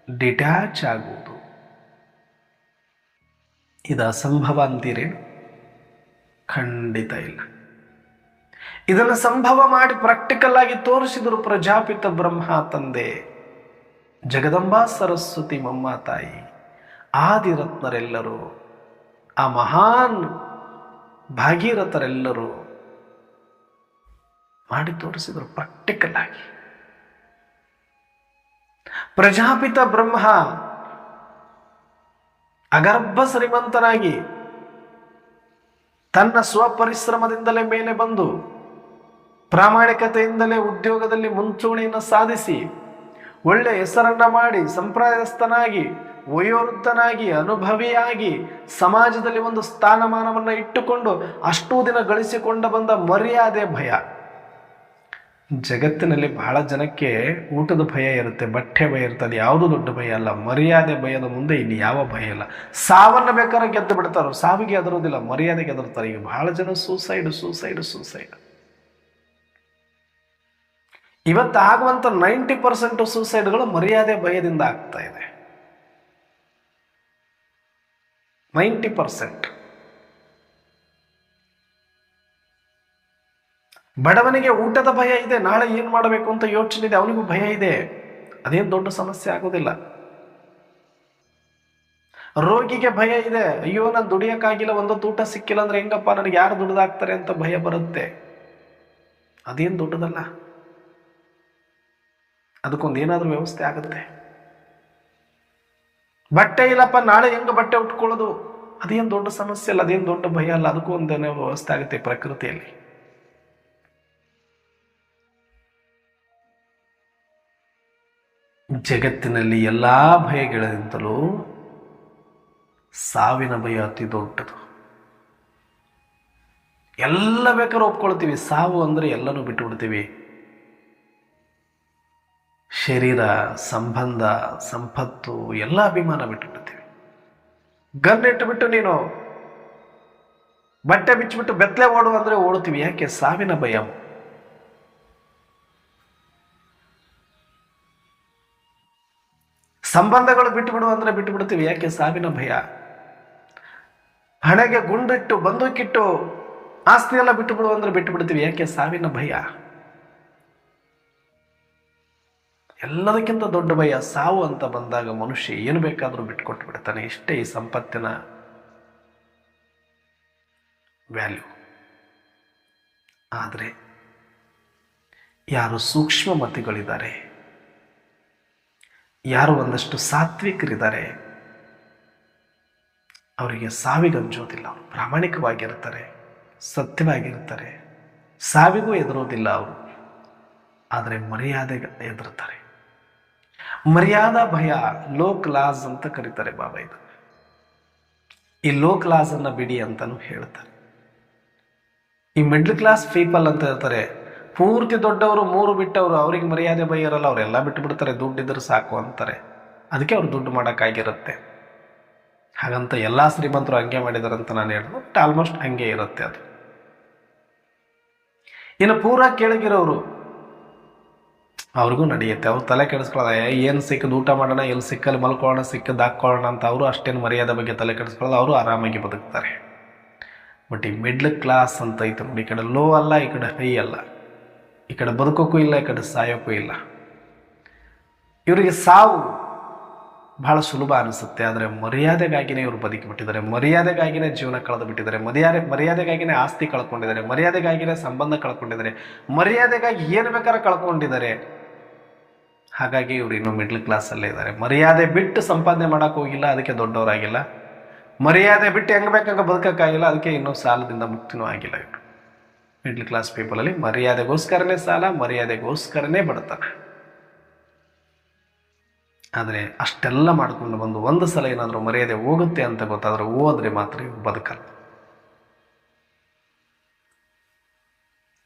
ಡಿಟ್ಯಾಚ್ ಆಗುವುದು ಇದು ಅಸಂಭವ ಅಂತೀರೇನು? ಖಂಡಿತ ಇಲ್ಲ. ಇದನ್ನು ಸಂಭವ ಮಾಡಿ ಪ್ರಾಕ್ಟಿಕಲ್ ಆಗಿ ತೋರಿಸಿದರು ಪ್ರಜಾಪಿತ ಬ್ರಹ್ಮ ತಂದೆ, ಜಗದಂಬಾ ಸರಸ್ವತಿ ಮಮ್ಮ ತಾಯಿ, ಆದಿರತ್ನರೆಲ್ಲರೂ, ಆ ಮಹಾನ್ ಭಾಗೀರಥರೆಲ್ಲರೂ ಮಾಡಿ ತೋರಿಸಿದರು ಪ್ರಾಕ್ಟಿಕಲ್ ಆಗಿ. ಪ್ರಜಾಪಿತ ಬ್ರಹ್ಮ ಅಗರ್ಭ ಶ್ರೀಮಂತನಾಗಿ ತನ್ನ ಸ್ವಪರಿಶ್ರಮದಿಂದಲೇ ಮೇಲೆ ಬಂದು ಪ್ರಾಮಾಣಿಕತೆಯಿಂದಲೇ ಉದ್ಯೋಗದಲ್ಲಿ ಮುಂಚೂಣಿಯನ್ನು ಸಾಧಿಸಿ ಒಳ್ಳೆ ಹೆಸರನ್ನ ಮಾಡಿ ಸಂಪ್ರದಾಯಸ್ಥನಾಗಿ ವಯೋವೃದ್ಧನಾಗಿ ಅನುಭವಿಯಾಗಿ ಸಮಾಜದಲ್ಲಿ ಒಂದು ಸ್ಥಾನಮಾನವನ್ನು ಇಟ್ಟುಕೊಂಡು ಅಷ್ಟೂ ದಿನ ಗಳಿಸಿಕೊಂಡ ಬಂದ ಮರ್ಯಾದೆ ಭಯ. ಜಗತ್ತಿನಲ್ಲಿ ಬಹಳ ಜನಕ್ಕೆ ಊಟದ ಭಯ ಇರುತ್ತೆ, ಬಟ್ಟೆ ಭಯ ಇರುತ್ತೆ, ಅದು ಯಾವುದು ದೊಡ್ಡ ಭಯ ಅಲ್ಲ. ಮರ್ಯಾದೆ ಭಯದ ಮುಂದೆ ಇಲ್ಲಿ ಯಾವ ಭಯ ಇಲ್ಲ. ಸಾವನ್ನ ಬೇಕಾದ್ರೆ ಗೆದ್ದು ಬಿಡ್ತಾರೋ, ಸಾವಿಗೆ ಹೆದರೋದಿಲ್ಲ, ಮರ್ಯಾದೆಗೆ ಹೆದರ್ತಾರೆ. ಈಗ ಬಹಳ ಜನ ಸೂಸೈಡ್. ಇವತ್ತು ಆಗುವಂತ 90% ಸೂಸೈಡ್ಗಳು ಮರ್ಯಾದೆ ಭಯದಿಂದ ಆಗ್ತಾ ಇದೆ. 90%. ಬಡವನಿಗೆ ಊಟದ ಭಯ ಇದೆ, ನಾಳೆ ಏನು ಮಾಡಬೇಕು ಅಂತ ಯೋಚನೆ ಇದೆ, ಅವನಿಗೂ ಭಯ ಇದೆ, ಅದೇನು ದೊಡ್ಡ ಸಮಸ್ಯೆ ಆಗೋದಿಲ್ಲ. ರೋಗಿಗೆ ಭಯ ಇದೆ, ಅಯ್ಯೋ ನಾನು ದುಡಿಯಕ್ಕಾಗಿಲ್ಲ, ಒಂದೊತ್ತು ಊಟ ಸಿಕ್ಕಿಲ್ಲ ಅಂದ್ರೆ ಹೆಂಗಪ್ಪ, ನನಗೆ ಯಾರು ದುಡ್ದಾಕ್ತಾರೆ ಅಂತ ಭಯ ಬರುತ್ತೆ, ಅದೇನು ದೊಡ್ಡದಲ್ಲ. ಅದಕ್ಕೊಂದು ಏನಾದ್ರೂ ವ್ಯವಸ್ಥೆ ಆಗುತ್ತೆ. ಬಟ್ಟೆ ಇಲ್ಲಪ್ಪ, ನಾಳೆ ಹೆಂಗ ಬಟ್ಟೆ ಉಟ್ಕೊಳ್ಳೋದು, ಅದೇನು ದೊಡ್ಡ ಸಮಸ್ಯೆ ಅಲ್ಲ, ಅದೇನು ದೊಡ್ಡ ಭಯ ಅಲ್ಲ, ಅದಕ್ಕೂ ಒಂದೇನೋ ವ್ಯವಸ್ಥೆ ಆಗುತ್ತೆ ಪ್ರಕೃತಿಯಲ್ಲಿ. ಜಗತ್ತಿನಲ್ಲಿ ಎಲ್ಲಾ ಭಯಗಳಿಂದಲೂ ಸಾವಿನ ಭಯ ಅತಿ ದೊಡ್ಡದು. ಎಲ್ಲ ಬೇಕಾದ್ರೆ ಒಪ್ಕೊಳ್ತೀವಿ, ಸಾವು ಅಂದ್ರೆ ಎಲ್ಲನೂ ಬಿಟ್ಟು ಬಿಡ್ತೀವಿ. ಶರೀರ, ಸಂಬಂಧ, ಸಂಪತ್ತು, ಎಲ್ಲ ಅಭಿಮಾನ ಬಿಟ್ಟು ಬಿಡ್ತೀವಿ. ಗನ್ ಇಟ್ಟುಬಿಟ್ಟು ನೀನು ಬಟ್ಟೆ ಬಿಚ್ಚಿಬಿಟ್ಟು ಬೆತ್ತಲೆ ಓಡು ಅಂದ್ರೆ ಓಡ್ತೀವಿ. ಯಾಕೆ? ಸಾವಿನ ಭಯ. ಸಂಬಂಧಗಳು ಬಿಟ್ಟು ಬಿಡು ಅಂದ್ರೆ ಬಿಟ್ಟು ಬಿಡ್ತೀವಿ. ಯಾಕೆ? ಸಾವಿನ ಭಯ. ಹಣೆಗೆ ಗುಂಡಿಟ್ಟು ಬಂದೂಕಿಟ್ಟು ಆಸ್ತಿ ಎಲ್ಲ ಬಿಟ್ಟು ಬಿಡು ಅಂದ್ರೆ ಬಿಟ್ಟು ಬಿಡ್ತೀವಿ. ಯಾಕೆ? ಸಾವಿನ ಭಯ. ಎಲ್ಲದಕ್ಕಿಂತ ದೊಡ್ಡ ಭಯ ಸಾವು ಅಂತ ಬಂದಾಗ ಮನುಷ್ಯ ಏನು ಬೇಕಾದರೂ ಬಿಟ್ಕೊಟ್ಟು ಬಿಡ್ತಾನೆ. ಇಷ್ಟೇ ಈ ಸಂಪತ್ತಿನ ವ್ಯಾಲ್ಯೂ. ಆದರೆ ಯಾರು ಸೂಕ್ಷ್ಮ ಮತಿಗಳಿದ್ದಾರೆ, ಯಾರು ಒಂದಷ್ಟು ಸಾತ್ವಿಕರಿದ್ದಾರೆ, ಅವರಿಗೆ ಸಾವಿಗಂಜೋದಿಲ್ಲ. ಅವರು ಪ್ರಾಮಾಣಿಕವಾಗಿರ್ತಾರೆ, ಸತ್ಯವಾಗಿರ್ತಾರೆ, ಸಾವಿಗೂ ಹೆದರೋದಿಲ್ಲ ಅವರು. ಆದರೆ ಮರ್ಯಾದೆಗೆ ಹೆದರ್ತಾರೆ. ಮರ್ಯಾದಾ ಭಯ, ಲೋಕ್ ಲಾಸ್ ಅಂತ ಕರೀತಾರೆ ಬಾಬಾ. ಇದು ಈ ಲೋಕ್ ಲಾಸ್ ಅನ್ನ ಬಿಡಿ ಅಂತಾನು ಹೇಳ್ತಾರೆ. ಈ ಮಿಡ್ಲ್ ಕ್ಲಾಸ್ ಪೀಪಲ್ ಅಂತ ಇರ್ತಾರೆ, ಪೂರ್ತಿ ದೊಡ್ಡವರು, ಮೂರು ಬಿಟ್ಟವರು, ಅವ್ರಿಗೆ ಮರ್ಯಾದೆ ಭಯ ಇರಲ್ಲ, ಅವರೆಲ್ಲ ಬಿಟ್ಟು ಬಿಡ್ತಾರೆ, ದುಡ್ಡಿದ್ರೆ ಸಾಕು ಅಂತಾರೆ. ಅದಕ್ಕೆ ಅವ್ರು ದುಡ್ಡು ಮಾಡೋಕ್ಕಾಗಿರುತ್ತೆ. ಹಾಗಂತ ಎಲ್ಲ ಶ್ರೀಮಂತರು ಹಂಗೆ ಮಾಡಿದಾರಂತ ನಾನು ಹೇಳಿದ್ರು, ಬಟ್ ಆಲ್ಮೋಸ್ಟ್ ಹಂಗೆ ಇರುತ್ತೆ ಅದು. ಇನ್ನು ಪೂರಾ ಕೆಳಗಿರೋರು ಅವ್ರಿಗೂ ನಡೆಯುತ್ತೆ. ಅವ್ರು ತಲೆ ಕೆಡಿಸ್ಕೊಳ್ಳೋದ, ಏನು ಸಿಕ್ಕದು ಊಟ ಮಾಡೋಣ, ಎಲ್ಲಿ ಸಿಕ್ಕಲ್ಲಿ ಮಲ್ಕೊಳ್ಳೋಣ, ಸಿಕ್ಕದ್ದು ಹಾಕ್ಕೊಳ್ಳೋಣ ಅಂತ ಅವರು ಅಷ್ಟೇನು ಮರ್ಯಾದೆ ಬಗ್ಗೆ ತಲೆ ಕೆಡಿಸ್ಕೊಳ್ಳೋದು, ಅವರು ಆರಾಮಾಗಿ ಬದುಕ್ತಾರೆ. ಬಟ್ ಈ ಮಿಡ್ಲ್ ಕ್ಲಾಸ್ ಅಂತ ಐತೆ ನೋಡಿ, ಈ ಕಡೆ ಲೋ ಅಲ್ಲ, ಈ ಕಡೆ ಹೈ ಅಲ್ಲ, ಈ ಕಡೆ ಬದುಕೋಕ್ಕೂ ಇಲ್ಲ, ಈ ಕಡೆ ಸಾಯೋಕ್ಕೂ ಇಲ್ಲ. ಇವರಿಗೆ ಸಾವು ಬಹಳ ಸುಲಭ ಅನಿಸುತ್ತೆ. ಆದರೆ ಮರ್ಯಾದೆಗಾಗಿನೇ ಇವರು ಬದುಕಿಬಿಟ್ಟಿದ್ದಾರೆ, ಮರ್ಯಾದೆಗಾಗಿನೇ ಜೀವನ ಕಳೆದು ಬಿಟ್ಟಿದ್ದಾರೆ, ಮರ್ಯಾದೆಗಾಗಿನೇ ಆಸ್ತಿ ಕಳ್ಕೊಂಡಿದ್ದಾರೆ, ಮರ್ಯಾದೆಗಾಗಿನೇ ಸಂಬಂಧ ಕಳ್ಕೊಂಡಿದ್ದಾರೆ, ಮರ್ಯಾದೆಗಾಗಿ ಏನು ಬೇಕಾದ್ರೆ ಕಳ್ಕೊಂಡಿದ್ದಾರೆ. ಹಾಗಾಗಿ ಇವರು ಇನ್ನೂ ಮಿಡ್ಲ್ ಕ್ಲಾಸಲ್ಲೇ ಇದ್ದಾರೆ. ಮರ್ಯಾದೆ ಬಿಟ್ಟು ಸಂಪಾದನೆ ಮಾಡೋಕೆ ಹೋಗಿಲ್ಲ, ಅದಕ್ಕೆ ದೊಡ್ಡವರಾಗಿಲ್ಲ. ಮರ್ಯಾದೆ ಬಿಟ್ಟು ಹೆಂಗೆ ಬೇಕಂಗೆ ಬದುಕೋಕ್ಕಾಗಿಲ್ಲ, ಅದಕ್ಕೆ ಇನ್ನೂ ಸಾಲದಿಂದ ಮುಕ್ತಿನೂ ಆಗಿಲ್ಲ. ಇವರು ಮಿಡ್ಲ್ ಕ್ಲಾಸ್ ಪೀಪಲಲ್ಲಿ ಮರ್ಯಾದೆಗೋಸ್ಕರನೇ ಸಾಲ, ಮರ್ಯಾದೆಗೋಸ್ಕರನೇ ಬಡತನ. ಆದರೆ ಅಷ್ಟೆಲ್ಲ ಮಾಡ್ಕೊಂಡು ಬಂದು ಒಂದು ಸಲ ಏನಾದರೂ ಮರ್ಯಾದೆ ಹೋಗುತ್ತೆ ಅಂತ ಗೊತ್ತಾದ್ರೆ ಹೋದ್ರೆ ಮಾತ್ರ ಇವ್ರು ಬದುಕಲ್ಲ.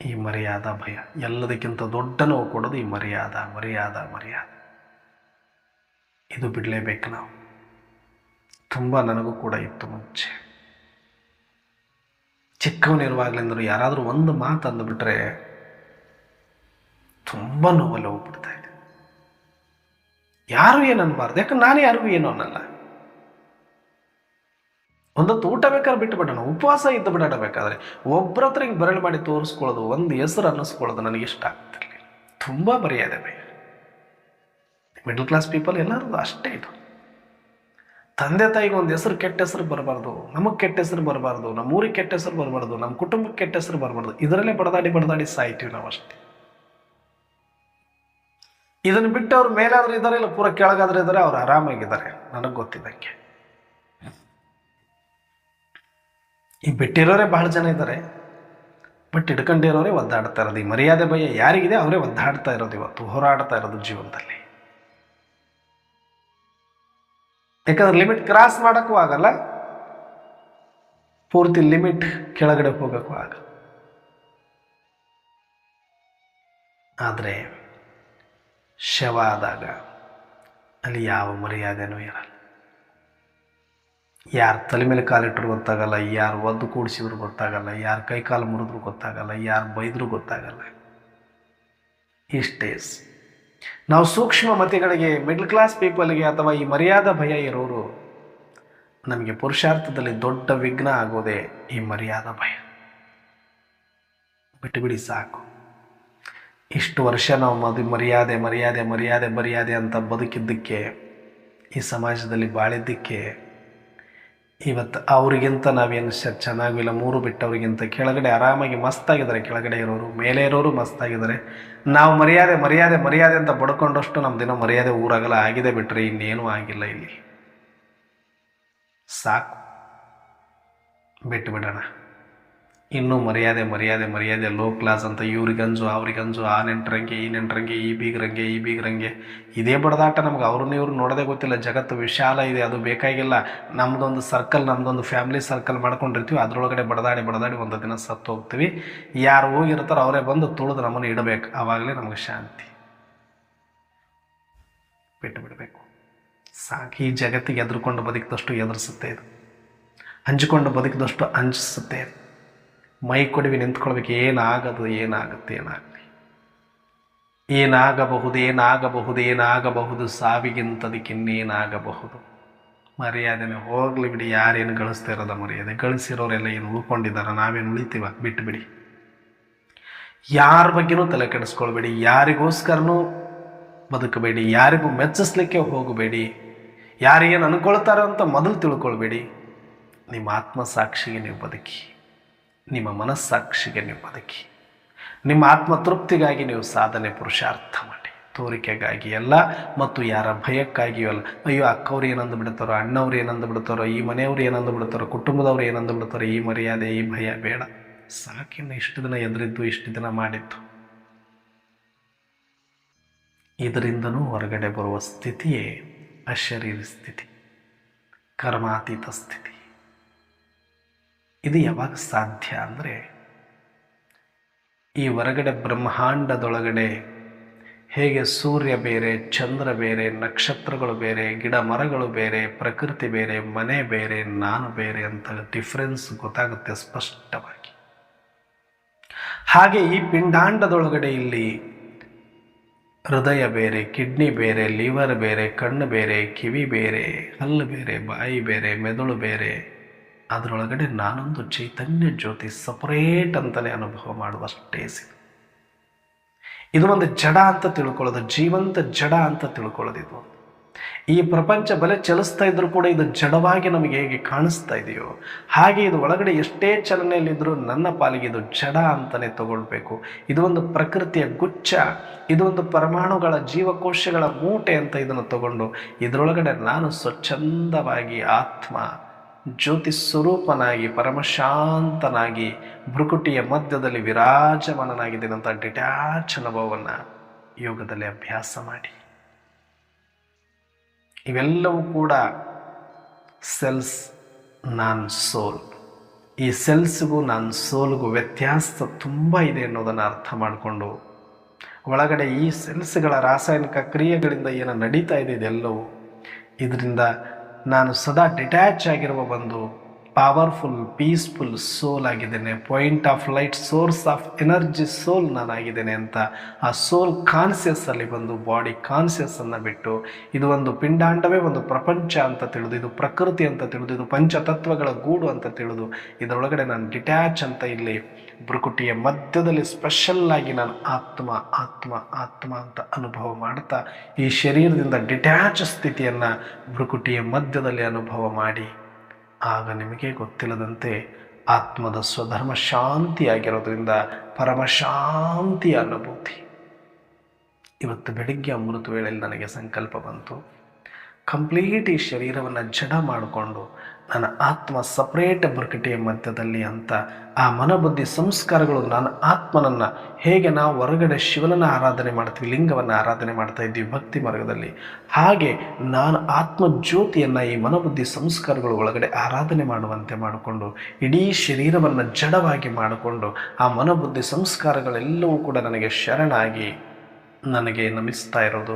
ಈ ಮರ್ಯಾದಾ ಭಯ, ಎಲ್ಲದಕ್ಕಿಂತ ದೊಡ್ಡ ನೋವು ಕೊಡೋದು ಈ ಮರ್ಯಾದ. ಇದು ಬಿಡಲೇಬೇಕು ನಾವು. ತುಂಬ ನನಗೂ ಕೂಡ ಇತ್ತು ಮುಂಚೆ. ಚಿಕ್ಕವನಿರುವಾಗಲಿಂದಲೂ ಯಾರಾದರೂ ಒಂದು ಮಾತು ಅಂದುಬಿಟ್ರೆ ತುಂಬ ನೋವಲ್ಲಿ ಹೋಗ್ಬಿಡ್ತಾ ಇದೆ. ಯಾರು ಏನು ಅನ್ಬಾರ್ದು, ಯಾಕಂದ್ರೆ ನಾನು ಯಾರಿಗೂ ಏನು ಅನ್ನಲ್ಲ. ಒಂದೊತ್ತು ಊಟ ಬೇಕಾದ್ರೆ ಬಿಟ್ಟು ಬಿಡೋಣ, ಉಪವಾಸ ಇದ್ದು ಬಿಡೋಣ. ಬೇಕಾದ್ರೆ ಒಬ್ಬರ ಹತ್ರ ಹಿಂಗೆ ಬೆರಳು ಮಾಡಿ ತೋರಿಸ್ಕೊಳ್ಳೋದು, ಒಂದು ಹೆಸರು ಅನ್ನಿಸ್ಕೊಳ್ಳೋದು ನನಗೆ ಇಷ್ಟ ಆಗ್ತಿರ್ಲಿಲ್ಲ. ತುಂಬ ಮರ್ಯಾದೆ ಭಯ. ಮಿಡಲ್ ಕ್ಲಾಸ್ ಪೀಪಲ್ ಎಲ್ಲರದು ಅಷ್ಟೇ. ಇದು ತಂದೆ ತಾಯಿಗೆ ಒಂದು ಹೆಸರು, ಕೆಟ್ಟ ಹೆಸರು ಬರಬಾರ್ದು, ನಮಗೆ ಕೆಟ್ಟ ಹೆಸರು ಬರಬಾರ್ದು, ನಮ್ಮ ಊರಿಗೆ ಕೆಟ್ಟ ಹೆಸರು ಬರಬಾರ್ದು, ನಮ್ಮ ಕುಟುಂಬಕ್ಕೆ ಕೆಟ್ಟ ಹೆಸರು ಬರಬಾರ್ದು. ಇದರಲ್ಲೇ ಬಡದಾಡಿ ಸಾಯ್ತೀವಿ ನಾವು ಅಷ್ಟೇ. ಇದನ್ನು ಬಿಟ್ಟು ಅವ್ರು ಮೇಲಾದ್ರೂ ಇದ್ದಾರೆ, ಇಲ್ಲ ಪೂರ ಕೆಳಗಾದ್ರೆ ಇದ್ದಾರೆ, ಅವ್ರು ಆರಾಮಾಗಿದ್ದಾರೆ ನನಗೆ ಗೊತ್ತಿದ್ದಂಗೆ. ಈ ಬಿಟ್ಟಿರೋರೇ ಬಹಳ ಜನ ಇದ್ದಾರೆ, ಬಟ್ ಹಿಡ್ಕೊಂಡಿರೋರೇ ಒದ್ದಾಡ್ತಾ ಇರೋದು. ಈ ಮರ್ಯಾದೆ ಭಯ ಯಾರಿಗಿದೆ ಅವರೇ ಒದ್ದಾಡ್ತಾ ಇರೋದು, ಇವತ್ತು ಹೋರಾಡ್ತಾ ಇರೋದು ಜೀವನದಲ್ಲಿ. ಯಾಕಂದ್ರೆ ಲಿಮಿಟ್ ಕ್ರಾಸ್ ಮಾಡೋಕ್ಕೂ ಆಗಲ್ಲ, ಪೂರ್ತಿ ಲಿಮಿಟ್ ಕೆಳಗಡೆ ಹೋಗೋಕ್ಕೂ ಆಗಲ್ಲ. ಆದರೆ ಶವ ಆದಾಗ ಅಲ್ಲಿ ಯಾವ ಮರ್ಯಾದೆನೂ ಇರಲ್ಲ. ಯಾರು ತಲೆ ಮೇಲೆ ಕಾಲಿಟ್ಟರು ಗೊತ್ತಾಗಲ್ಲ, ಯಾರು ಒದ್ದು ಕೂಡಿಸಿದ್ರು ಗೊತ್ತಾಗಲ್ಲ, ಯಾರು ಕೈ ಕಾಲು ಮುರಿದ್ರು ಗೊತ್ತಾಗಲ್ಲ, ಯಾರು ಬೈದರೂ ಗೊತ್ತಾಗಲ್ಲ. ಇಷ್ಟೇ. ನಾವು ಸೂಕ್ಷ್ಮ ಮತಿಗಳಿಗೆ, ಮಿಡ್ಲ್ ಕ್ಲಾಸ್ ಪೀಪಲ್ಗೆ ಅಥವಾ ಈ ಮರ್ಯಾದಾ ಭಯ ಇರೋರು, ನಮಗೆ ಪುರುಷಾರ್ಥದಲ್ಲಿ ದೊಡ್ಡ ವಿಘ್ನ ಆಗೋದೇ ಈ ಮರ್ಯಾದಾ ಭಯ. ಬಿಟ್ಟುಬಿಡಿ ಸಾಕು. ಇಷ್ಟು ವರ್ಷ ನಾವು ಮರ್ಯಾದೆ ಮರ್ಯಾದೆ ಮರ್ಯಾದೆ ಮರ್ಯಾದೆ ಅಂತ ಬದುಕಿದ್ದಕ್ಕೆ, ಈ ಸಮಾಜದಲ್ಲಿ ಬಾಳಿದ್ದಕ್ಕೆ, ಇವತ್ತು ಅವರಿಗಿಂತ ನಾವೇನು ಚೆನ್ನಾಗಿಲ್ಲ, ಮೂರು ಬಿಟ್ಟವರಿಗಿಂತ ಕೆಳಗಡೆ ಆರಾಮಾಗಿ ಮಸ್ತಾಗಿದ್ದಾರೆ. ಕೆಳಗಡೆ ಇರೋರು, ಮೇಲೆ ಇರೋರು ಮಸ್ತಾಗಿದ್ದಾರೆ. ನಾವು ಮರ್ಯಾದೆ ಮರ್ಯಾದೆ ಮರ್ಯಾದೆ ಅಂತ ಬಡ್ಕೊಂಡಷ್ಟು ನಮ್ಮ ದಿನ ಮರ್ಯಾದೆ ಊರಾಗಲ್ಲ ಆಗಿದೆ, ಬಿಟ್ಟರೆ ಇನ್ನೇನೂ ಆಗಿಲ್ಲ. ಇಲ್ಲಿ ಸಾಕು, ಬಿಟ್ಟು ಬಿಡೋಣ. ಇನ್ನೂ ಮರ್ಯಾದೆ ಮರ್ಯಾದೆ ಮರ್ಯಾದೆ ಲೋ ಕ್ಲಾಸ್ ಅಂತ ಇವ್ರಿಗಂಜು ಅವ್ರಿಗಂಜು, ಆ ನೆಂಟರಂಗೆ ಈ ನೆಂಟರಂಗೆ, ಈ ಬೀಗರಂಗೆ ಇದೇ ಬಡದಾಟ. ನಮ್ಗೆ ಅವ್ರನ್ನ ಇವ್ರು ನೋಡೋದೇ ಗೊತ್ತಿಲ್ಲ. ಜಗತ್ತು ವಿಶಾಲ ಇದೆ, ಅದು ಬೇಕಾಗಿಲ್ಲ. ನಮ್ಮದೊಂದು ಸರ್ಕಲ್, ನಮ್ಮದೊಂದು ಫ್ಯಾಮಿಲಿ ಸರ್ಕಲ್ ಮಾಡ್ಕೊಂಡಿರ್ತೀವಿ, ಅದರೊಳಗಡೆ ಬಡದಾಡಿ ಒಂದು ದಿನ ಸತ್ತು ಹೋಗ್ತೀವಿ. ಯಾರು ಹೋಗಿರ್ತಾರೋ ಅವರೇ ಬಂದು ತುಳಿದು ನಮ್ಮನ್ನು ಇಡಬೇಕು, ಆವಾಗಲೇ ನಮಗೆ ಶಾಂತಿ. ಬಿಟ್ಟು ಬಿಡಬೇಕು ಸಾಕು. ಈ ಜಗತ್ತಿಗೆ ಎದುರುಕೊಂಡು ಬದುಕಿದಷ್ಟು ಎದುರಿಸುತ್ತೆ ಇದು, ಹಂಚಿಕೊಂಡು ಬದುಕಿದಷ್ಟು ಹಂಚಿಸುತ್ತೆ ಇದು. ಮೈ ಕೊಡವಿ ನಿಂತ್ಕೊಳ್ಬೇಕು, ಏನಾಗುತ್ತೆ ಏನಾಗಬಹುದು ಸಾವಿಗಿಂತದಕ್ಕಿನ್ನೇನಾಗಬಹುದು. ಮರ್ಯಾದೆನೇ ಹೋಗ್ಲಿ ಬಿಡಿ. ಯಾರೇನು ಗಳಿಸ್ತಾ ಇರೋದ ಮರ್ಯಾದೆ, ಗಳಿಸಿರೋರೆಲ್ಲ ಏನು ಉಳ್ಕೊಂಡಿದ್ದಾರೆ, ನಾವೇನು ಉಳಿತೀವ? ಬಿಟ್ಟು ಬಿಡಿ. ಯಾರ ಬಗ್ಗೆನೂ ತಲೆ ಕೆಡಿಸ್ಕೊಳ್ಬೇಡಿ, ಯಾರಿಗೋಸ್ಕರನೂ ಬದುಕಬೇಡಿ, ಯಾರಿಗೂ ಮೆಚ್ಚಿಸ್ಲಿಕ್ಕೆ ಹೋಗಬೇಡಿ, ಯಾರಿಗೇನು ಅನ್ಕೊಳ್ತಾರೋ ಅಂತ ಮೊದಲು ತಿಳ್ಕೊಳ್ಬೇಡಿ. ನಿಮ್ಮ ಆತ್ಮಸಾಕ್ಷಿಗೆ ನೀವು ಬದುಕಿ, ನಿಮ್ಮ ಮನಸ್ಸಾಕ್ಷಿಗೆ ನೀವು ಬದುಕಿ, ನಿಮ್ಮ ಆತ್ಮತೃಪ್ತಿಗಾಗಿ ನೀವು ಸಾಧನೆ ಪುರುಷಾರ್ಥ ಮಾಡಿ, ತೋರಿಕೆಗಾಗಿ ಅಲ್ಲ, ಮತ್ತು ಯಾರ ಭಯಕ್ಕಾಗಿಯೂ ಅಲ್ಲ. ಅಯ್ಯೋ ಅಕ್ಕವ್ರು ಏನಂದು ಬಿಡ್ತಾರೋ, ಅಣ್ಣವ್ರು ಏನಂದು ಬಿಡ್ತಾರೋ, ಈ ಮನೆಯವ್ರು ಏನಂದು ಬಿಡ್ತಾರೋ, ಕುಟುಂಬದವ್ರು ಏನಂದು ಬಿಡ್ತಾರೋ, ಈ ಮರ್ಯಾದೆ ಈ ಭಯ ಬೇಡ. ಸಾಕಿನ್ನು ಇಷ್ಟು ದಿನ ಎದುರಿದ್ದು, ಇಷ್ಟು ದಿನ ಮಾಡಿದ್ದು. ಇದರಿಂದನೂ ಹೊರಗಡೆ ಬರುವ ಸ್ಥಿತಿಯೇ ಅಶರೀರಿ ಸ್ಥಿತಿ, ಕರ್ಮಾತೀತ ಸ್ಥಿತಿ. ಇದು ಯಾವಾಗ ಸಾಧ್ಯ ಅಂದರೆ, ಈ ಹೊರಗಡೆ ಬ್ರಹ್ಮಾಂಡದೊಳಗಡೆ ಹೇಗೆ ಸೂರ್ಯ ಬೇರೆ, ಚಂದ್ರ ಬೇರೆ, ನಕ್ಷತ್ರಗಳು ಬೇರೆ, ಗಿಡ ಮರಗಳು ಬೇರೆ, ಪ್ರಕೃತಿ ಬೇರೆ, ಮನೆ ಬೇರೆ, ನಾನು ಬೇರೆ ಅಂತ ಡಿಫ್ರೆನ್ಸ್ ಗೊತ್ತಾಗುತ್ತೆ ಸ್ಪಷ್ಟವಾಗಿ. ಹಾಗೆ ಈ ಪಿಂಡಾಂಡದೊಳಗಡೆ ಇಲ್ಲಿ ಹೃದಯ ಬೇರೆ, ಕಿಡ್ನಿ ಬೇರೆ, ಲಿವರ್ ಬೇರೆ, ಕಣ್ಣು ಬೇರೆ, ಕಿವಿ ಬೇರೆ, ಹಲ್ಲು ಬೇರೆ, ಬಾಯಿ ಬೇರೆ, ಮೆದುಳು ಬೇರೆ, ಅದರೊಳಗಡೆ ನಾನೊಂದು ಚೈತನ್ಯ ಜ್ಯೋತಿ ಸಪರೇಟ್ ಅಂತಲೇ ಅನುಭವ ಮಾಡುವಷ್ಟೇ ಇದು ಒಂದು ಜಡ ಅಂತ ತಿಳ್ಕೊಳ್ಳೋದು, ಜೀವಂತ ಜಡ ಅಂತ ತಿಳ್ಕೊಳ್ಳೋದು. ಇದು ಈ ಪ್ರಪಂಚ ಬಲೆ ಚಲಿಸ್ತಾ ಇದ್ರೂ ಕೂಡ ಇದು ಜಡವಾಗಿ ನಮಗೆ ಹೇಗೆ ಕಾಣಿಸ್ತಾ ಇದೆಯೋ ಹಾಗೆ ಇದು ಒಳಗಡೆ ಎಷ್ಟೇ ಚಲನೆಯಲ್ಲಿದ್ದರೂ ನನ್ನ ಪಾಲಿಗೆ ಇದು ಜಡ ಅಂತಲೇ ತಗೊಳ್ಬೇಕು. ಇದು ಒಂದು ಪ್ರಕೃತಿಯ ಗುಚ್ಛ, ಇದು ಒಂದು ಪರಮಾಣುಗಳ ಜೀವಕೋಶಗಳ ಮೂಟೆ ಅಂತ ಇದನ್ನು ತಗೊಂಡು ಇದರೊಳಗಡೆ ನಾನು ಸ್ವಚ್ಛಂದವಾಗಿ ಆತ್ಮ ಜ್ಯೋತಿ ಸ್ವರೂಪನಾಗಿ ಪರಮಶಾಂತನಾಗಿ ಭ್ರುಕುಟಿಯ ಮಧ್ಯದಲ್ಲಿ ವಿರಾಜಮಾನನಾಗಿದ್ದೇನಂತ ಡಿಟ್ಯಾಚ್ ಅನುಭವವನ್ನು ಯೋಗದಲ್ಲಿ ಅಭ್ಯಾಸ ಮಾಡಿ. ಇವೆಲ್ಲವೂ ಕೂಡ ಸೆಲ್ಸ್, ನಾನ್ ಸೋಲ್. ಈ ಸೆಲ್ಸ್ಗೂ ನಾನ್ ಸೋಲ್ಗೂ ವ್ಯತ್ಯಾಸ ತುಂಬ ಇದೆ ಅನ್ನೋದನ್ನು ಅರ್ಥ ಮಾಡಿಕೊಂಡು ಒಳಗಡೆ ಈ ಸೆಲ್ಸ್ಗಳ ರಾಸಾಯನಿಕ ಕ್ರಿಯೆಗಳಿಂದ ಏನು ನಡೀತಾ ಇದೆ ಇದೆಲ್ಲವೂ, ಇದರಿಂದ ನಾನು ಸದಾ ಡಿಟ್ಯಾಚ್ ಆಗಿರುವ ಒಂದು ಪವರ್ಫುಲ್ ಪೀಸ್ಫುಲ್ ಸೋಲ್ ಆಗಿದ್ದೇನೆ, point of light, source of energy soul ನಾನಾಗಿದ್ದೇನೆ ಅಂತ ಆ ಸೋಲ್ ಕಾನ್ಸಿಯಸ್ಸಲ್ಲಿ ಬಂದು ಬಾಡಿ ಕಾನ್ಸಿಯಸ್ಸನ್ನು ಬಿಟ್ಟು ಇದು ಒಂದು ಪಿಂಡಾಂಡವೇ ಒಂದು ಪ್ರಪಂಚ ಅಂತ ತಿಳಿದು, ಇದು ಪ್ರಕೃತಿ ಅಂತ ತಿಳಿದು, ಇದು ಪಂಚತತ್ವಗಳ ಗೂಡು ಅಂತ ತಿಳಿದು ಇದರೊಳಗಡೆ ನಾನು ಡಿಟ್ಯಾಚ್ ಅಂತ ಇಲ್ಲಿ ಭ್ರುಕುಟಿಯ ಮಧ್ಯದಲ್ಲಿ ಸ್ಪೆಷಲ್ ಆಗಿ ನಾನು ಆತ್ಮ ಆತ್ಮ ಆತ್ಮ ಅಂತ ಅನುಭವ ಮಾಡ್ತಾ ಈ ಶರೀರದಿಂದ ಡಿಟ್ಯಾಚ್ ಸ್ಥಿತಿಯನ್ನು ಭ್ರುಕುಟಿಯ ಮಧ್ಯದಲ್ಲಿ ಅನುಭವ ಮಾಡಿ ಆಗ ನಿಮಗೆ ಗೊತ್ತಿಲ್ಲದಂತೆ ಆತ್ಮದ ಸ್ವಧರ್ಮ ಶಾಂತಿಯಾಗಿರೋದ್ರಿಂದ ಪರಮಶಾಂತಿಯ ಅನುಭೂತಿ. ಇವತ್ತು ಬೆಳಿಗ್ಗೆ ಅಮೃತ ವೇಳೆಯಲ್ಲಿ ನನಗೆ ಸಂಕಲ್ಪ ಬಂತು, ಕಂಪ್ಲೀಟ್ ಈ ಶರೀರವನ್ನು ಜಡ ಮಾಡಿಕೊಂಡು ನನ್ನ ಆತ್ಮ ಸಪ್ರೇಟ್ ಭ್ರುಕುಟಿಯ ಮಧ್ಯದಲ್ಲಿ ಅಂತ ಆ ಮನಬುದ್ಧಿ ಸಂಸ್ಕಾರಗಳು ನನ್ನ ಆತ್ಮನನ್ನು ಹೇಗೆ ನಾವು ಹೊರಗಡೆ ಶಿವನನ್ನು ಆರಾಧನೆ ಮಾಡ್ತೀವಿ, ಲಿಂಗವನ್ನು ಆರಾಧನೆ ಮಾಡ್ತಾ ಇದ್ದೀವಿ ಭಕ್ತಿ ಮಾರ್ಗದಲ್ಲಿ, ಹಾಗೆ ನಾನು ಆತ್ಮ ಜ್ಯೋತಿಯನ್ನು ಈ ಮನಬುದ್ಧಿ ಸಂಸ್ಕಾರಗಳು ಒಳಗಡೆ ಆರಾಧನೆ ಮಾಡುವಂತೆ ಮಾಡಿಕೊಂಡು ಇಡೀ ಶರೀರವನ್ನು ಜಡವಾಗಿ ಮಾಡಿಕೊಂಡು ಆ ಮನಬುದ್ಧಿ ಸಂಸ್ಕಾರಗಳೆಲ್ಲವೂ ಕೂಡ ನನಗೆ ಶರಣಾಗಿ ನನಗೆ ನಮಿಸ್ತಾ ಇರೋದು.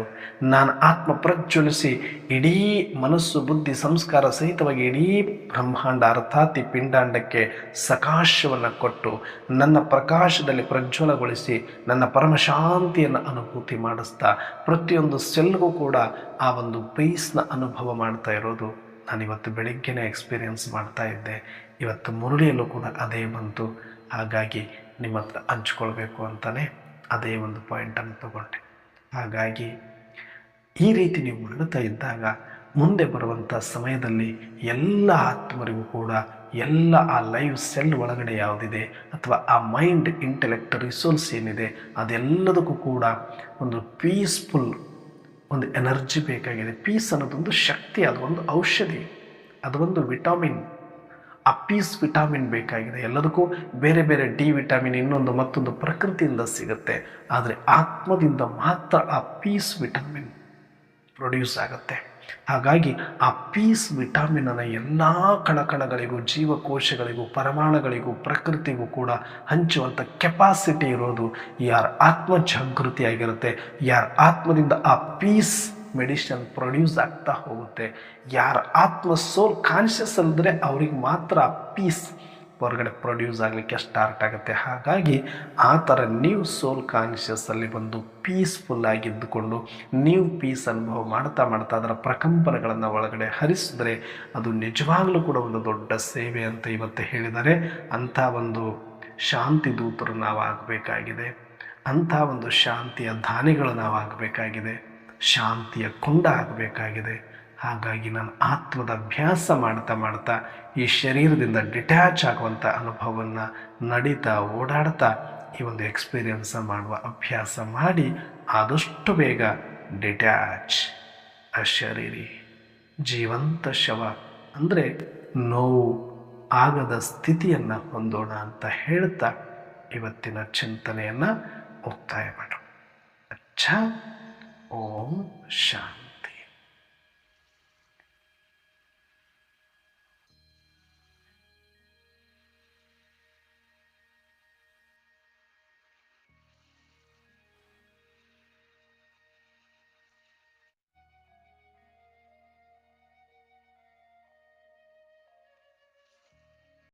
ನಾನು ಆತ್ಮ ಪ್ರಜ್ವಲಿಸಿ ಇಡೀ ಮನಸ್ಸು ಬುದ್ಧಿ ಸಂಸ್ಕಾರ ಸಹಿತವಾಗಿ ಇಡೀ ಬ್ರಹ್ಮಾಂಡ ಅರ್ಥಾತ್ ಈ ಪಿಂಡಾಂಡಕ್ಕೆ ಸಕಾಶವನ್ನು ಕೊಟ್ಟು ನನ್ನ ಪ್ರಕಾಶದಲ್ಲಿ ಪ್ರಜ್ವಲಗೊಳಿಸಿ ನನ್ನ ಪರಮಶಾಂತಿಯನ್ನು ಅನುಭೂತಿ ಮಾಡಿಸ್ತಾ ಪ್ರತಿಯೊಂದು ಸೆಲ್ಗೂ ಕೂಡ ಆ ಒಂದು ಪೀಸ್ನ ಅನುಭವ ಮಾಡ್ತಾ ಇರೋದು ನಾನಿವತ್ತು ಬೆಳಿಗ್ಗೆನೇ ಎಕ್ಸ್ಪೀರಿಯನ್ಸ್ ಮಾಡ್ತಾ ಇದ್ದೆ. ಇವತ್ತು ಮುರುಳಿಯಲ್ಲೂ ಕೂಡ ಅದೇ ಬಂತು. ಹಾಗಾಗಿ ನಿಮ್ಮ ಹತ್ರ ಹಂಚ್ಕೊಳ್ಬೇಕು ಅಂತಲೇ ಅದೇ ಒಂದು ಪಾಯಿಂಟನ್ನು ತಗೊಂಡೆ. ಹಾಗಾಗಿ ಈ ರೀತಿ ನೀವು ಮಾಡ್ತಾ ಇದ್ದಾಗ ಮುಂದೆ ಬರುವಂಥ ಸಮಯದಲ್ಲಿ ಎಲ್ಲ ಆತ್ಮರಿಗೂ ಕೂಡ ಎಲ್ಲ ಆ ಲೈವ್ ಸೆಲ್ ಒಳಗಡೆ ಯಾವುದಿದೆ ಅಥವಾ ಆ ಮೈಂಡ್ ಇಂಟೆಲೆಕ್ಟ್ ರಿಸೋರ್ಸ್ ಏನಿದೆ ಅದೆಲ್ಲದಕ್ಕೂ ಕೂಡ ಒಂದು ಪೀಸ್ಫುಲ್ ಒಂದು ಎನರ್ಜಿ ಬೇಕಾಗಿದೆ. ಪೀಸ್ ಅನ್ನೋದೊಂದು ಶಕ್ತಿ, ಅದು ಒಂದು ಔಷಧಿ, ಅದು ಒಂದು ವಿಟಾಮಿನ್. ಆ ಪೀಸ್ ವಿಟಾಮಿನ್ ಬೇಕಾಗಿದೆ. ಎಲ್ಲದಕ್ಕೂ ಬೇರೆ ಬೇರೆ ಡಿ ವಿಟಾಮಿನ್ ಇನ್ನೊಂದು ಮತ್ತೊಂದು ಪ್ರಕೃತಿಯಿಂದ ಸಿಗುತ್ತೆ, ಆದರೆ ಆತ್ಮದಿಂದ ಮಾತ್ರ ಆ ಪೀಸ್ ವಿಟಾಮಿನ್ ಪ್ರೊಡ್ಯೂಸ್ ಆಗುತ್ತೆ. ಹಾಗಾಗಿ ಆ ಪೀಸ್ ವಿಟಾಮಿನನ್ನು ಎಲ್ಲ ಕಣಕಣಗಳಿಗೂ ಜೀವಕೋಶಗಳಿಗೂ ಪರಮಾಣುಗಳಿಗೂ ಪ್ರಕೃತಿಗೂ ಕೂಡ ಹಂಚುವಂಥ ಕೆಪಾಸಿಟಿ ಇರೋದು ಯಾರ ಆತ್ಮ ಜಾಗೃತಿಯಾಗಿರುತ್ತೆ, ಯಾರ ಆತ್ಮದಿಂದ ಆ ಪೀಸ್ ಮೆಡಿಷನ್ ಪ್ರೊಡ್ಯೂಸ್ ಆಗ್ತಾ ಹೋಗುತ್ತೆ, ಯಾರ ಆತ್ಮ ಸೋಲ್ ಕಾನ್ಷಿಯಸ್ ಅಂದರೆ ಅವ್ರಿಗೆ ಮಾತ್ರ ಪೀಸ್ ಹೊರಗಡೆ ಪ್ರೊಡ್ಯೂಸ್ ಆಗಲಿಕ್ಕೆ ಸ್ಟಾರ್ಟ್ ಆಗುತ್ತೆ. ಹಾಗಾಗಿ ಆ ಥರ ನೀವು ಸೋಲ್ ಕಾನ್ಷಿಯಸ್ಸಲ್ಲಿ ಬಂದು ಪೀಸ್ಫುಲ್ ಆಗಿದ್ದುಕೊಂಡು ನೀವು ಪೀಸ್ ಅನುಭವ ಮಾಡ್ತಾ ಮಾಡ್ತಾ ಅದರ ಪ್ರಕಂಪನಗಳನ್ನು ಒಳಗಡೆ ಹರಿಸಿದ್ರೆ ಅದು ನಿಜವಾಗಲೂ ಕೂಡ ಒಂದು ದೊಡ್ಡ ಸೇವೆ ಅಂತ ಇವತ್ತು ಹೇಳಿದ್ದಾರೆ. ಅಂಥ ಒಂದು ಶಾಂತಿ ದೂತರು ನಾವು ಆಗಬೇಕಾಗಿದೆ, ಅಂಥ ಒಂದು ಶಾಂತಿಯ ದಾನಿಗಳು ನಾವು ಆಗಬೇಕಾಗಿದೆ, ಶಾಂತಿಯ ಕುಂಡ ಆಗಬೇಕಾಗಿದೆ. ಹಾಗಾಗಿ ನಾನು ಆತ್ಮದ ಅಭ್ಯಾಸ ಮಾಡ್ತಾ ಮಾಡ್ತಾ ಈ ಶರೀರದಿಂದ ಡಿಟ್ಯಾಚ್ ಆಗುವಂಥ ಅನುಭವವನ್ನು ನಡೀತಾ ಓಡಾಡ್ತಾ ಈ ಒಂದು ಎಕ್ಸ್ಪೀರಿಯನ್ಸ್ ಮಾಡುವ ಅಭ್ಯಾಸ ಮಾಡಿ ಆದಷ್ಟು ಬೇಗ ಡಿಟ್ಯಾಚ್ ಅಶರೀರಿ ಜೀವಂತ ಶವ ಅಂದರೆ ನೋವು ಆಗದ ಸ್ಥಿತಿಯನ್ನು ಹೊಂದೋಣ ಅಂತ ಹೇಳ್ತಾ ಇವತ್ತಿನ ಚಿಂತನೆಯನ್ನು ಮುಕ್ತಾಯ ಮಾಡೋಣ. ಓಂ ಶಾಂತಿ.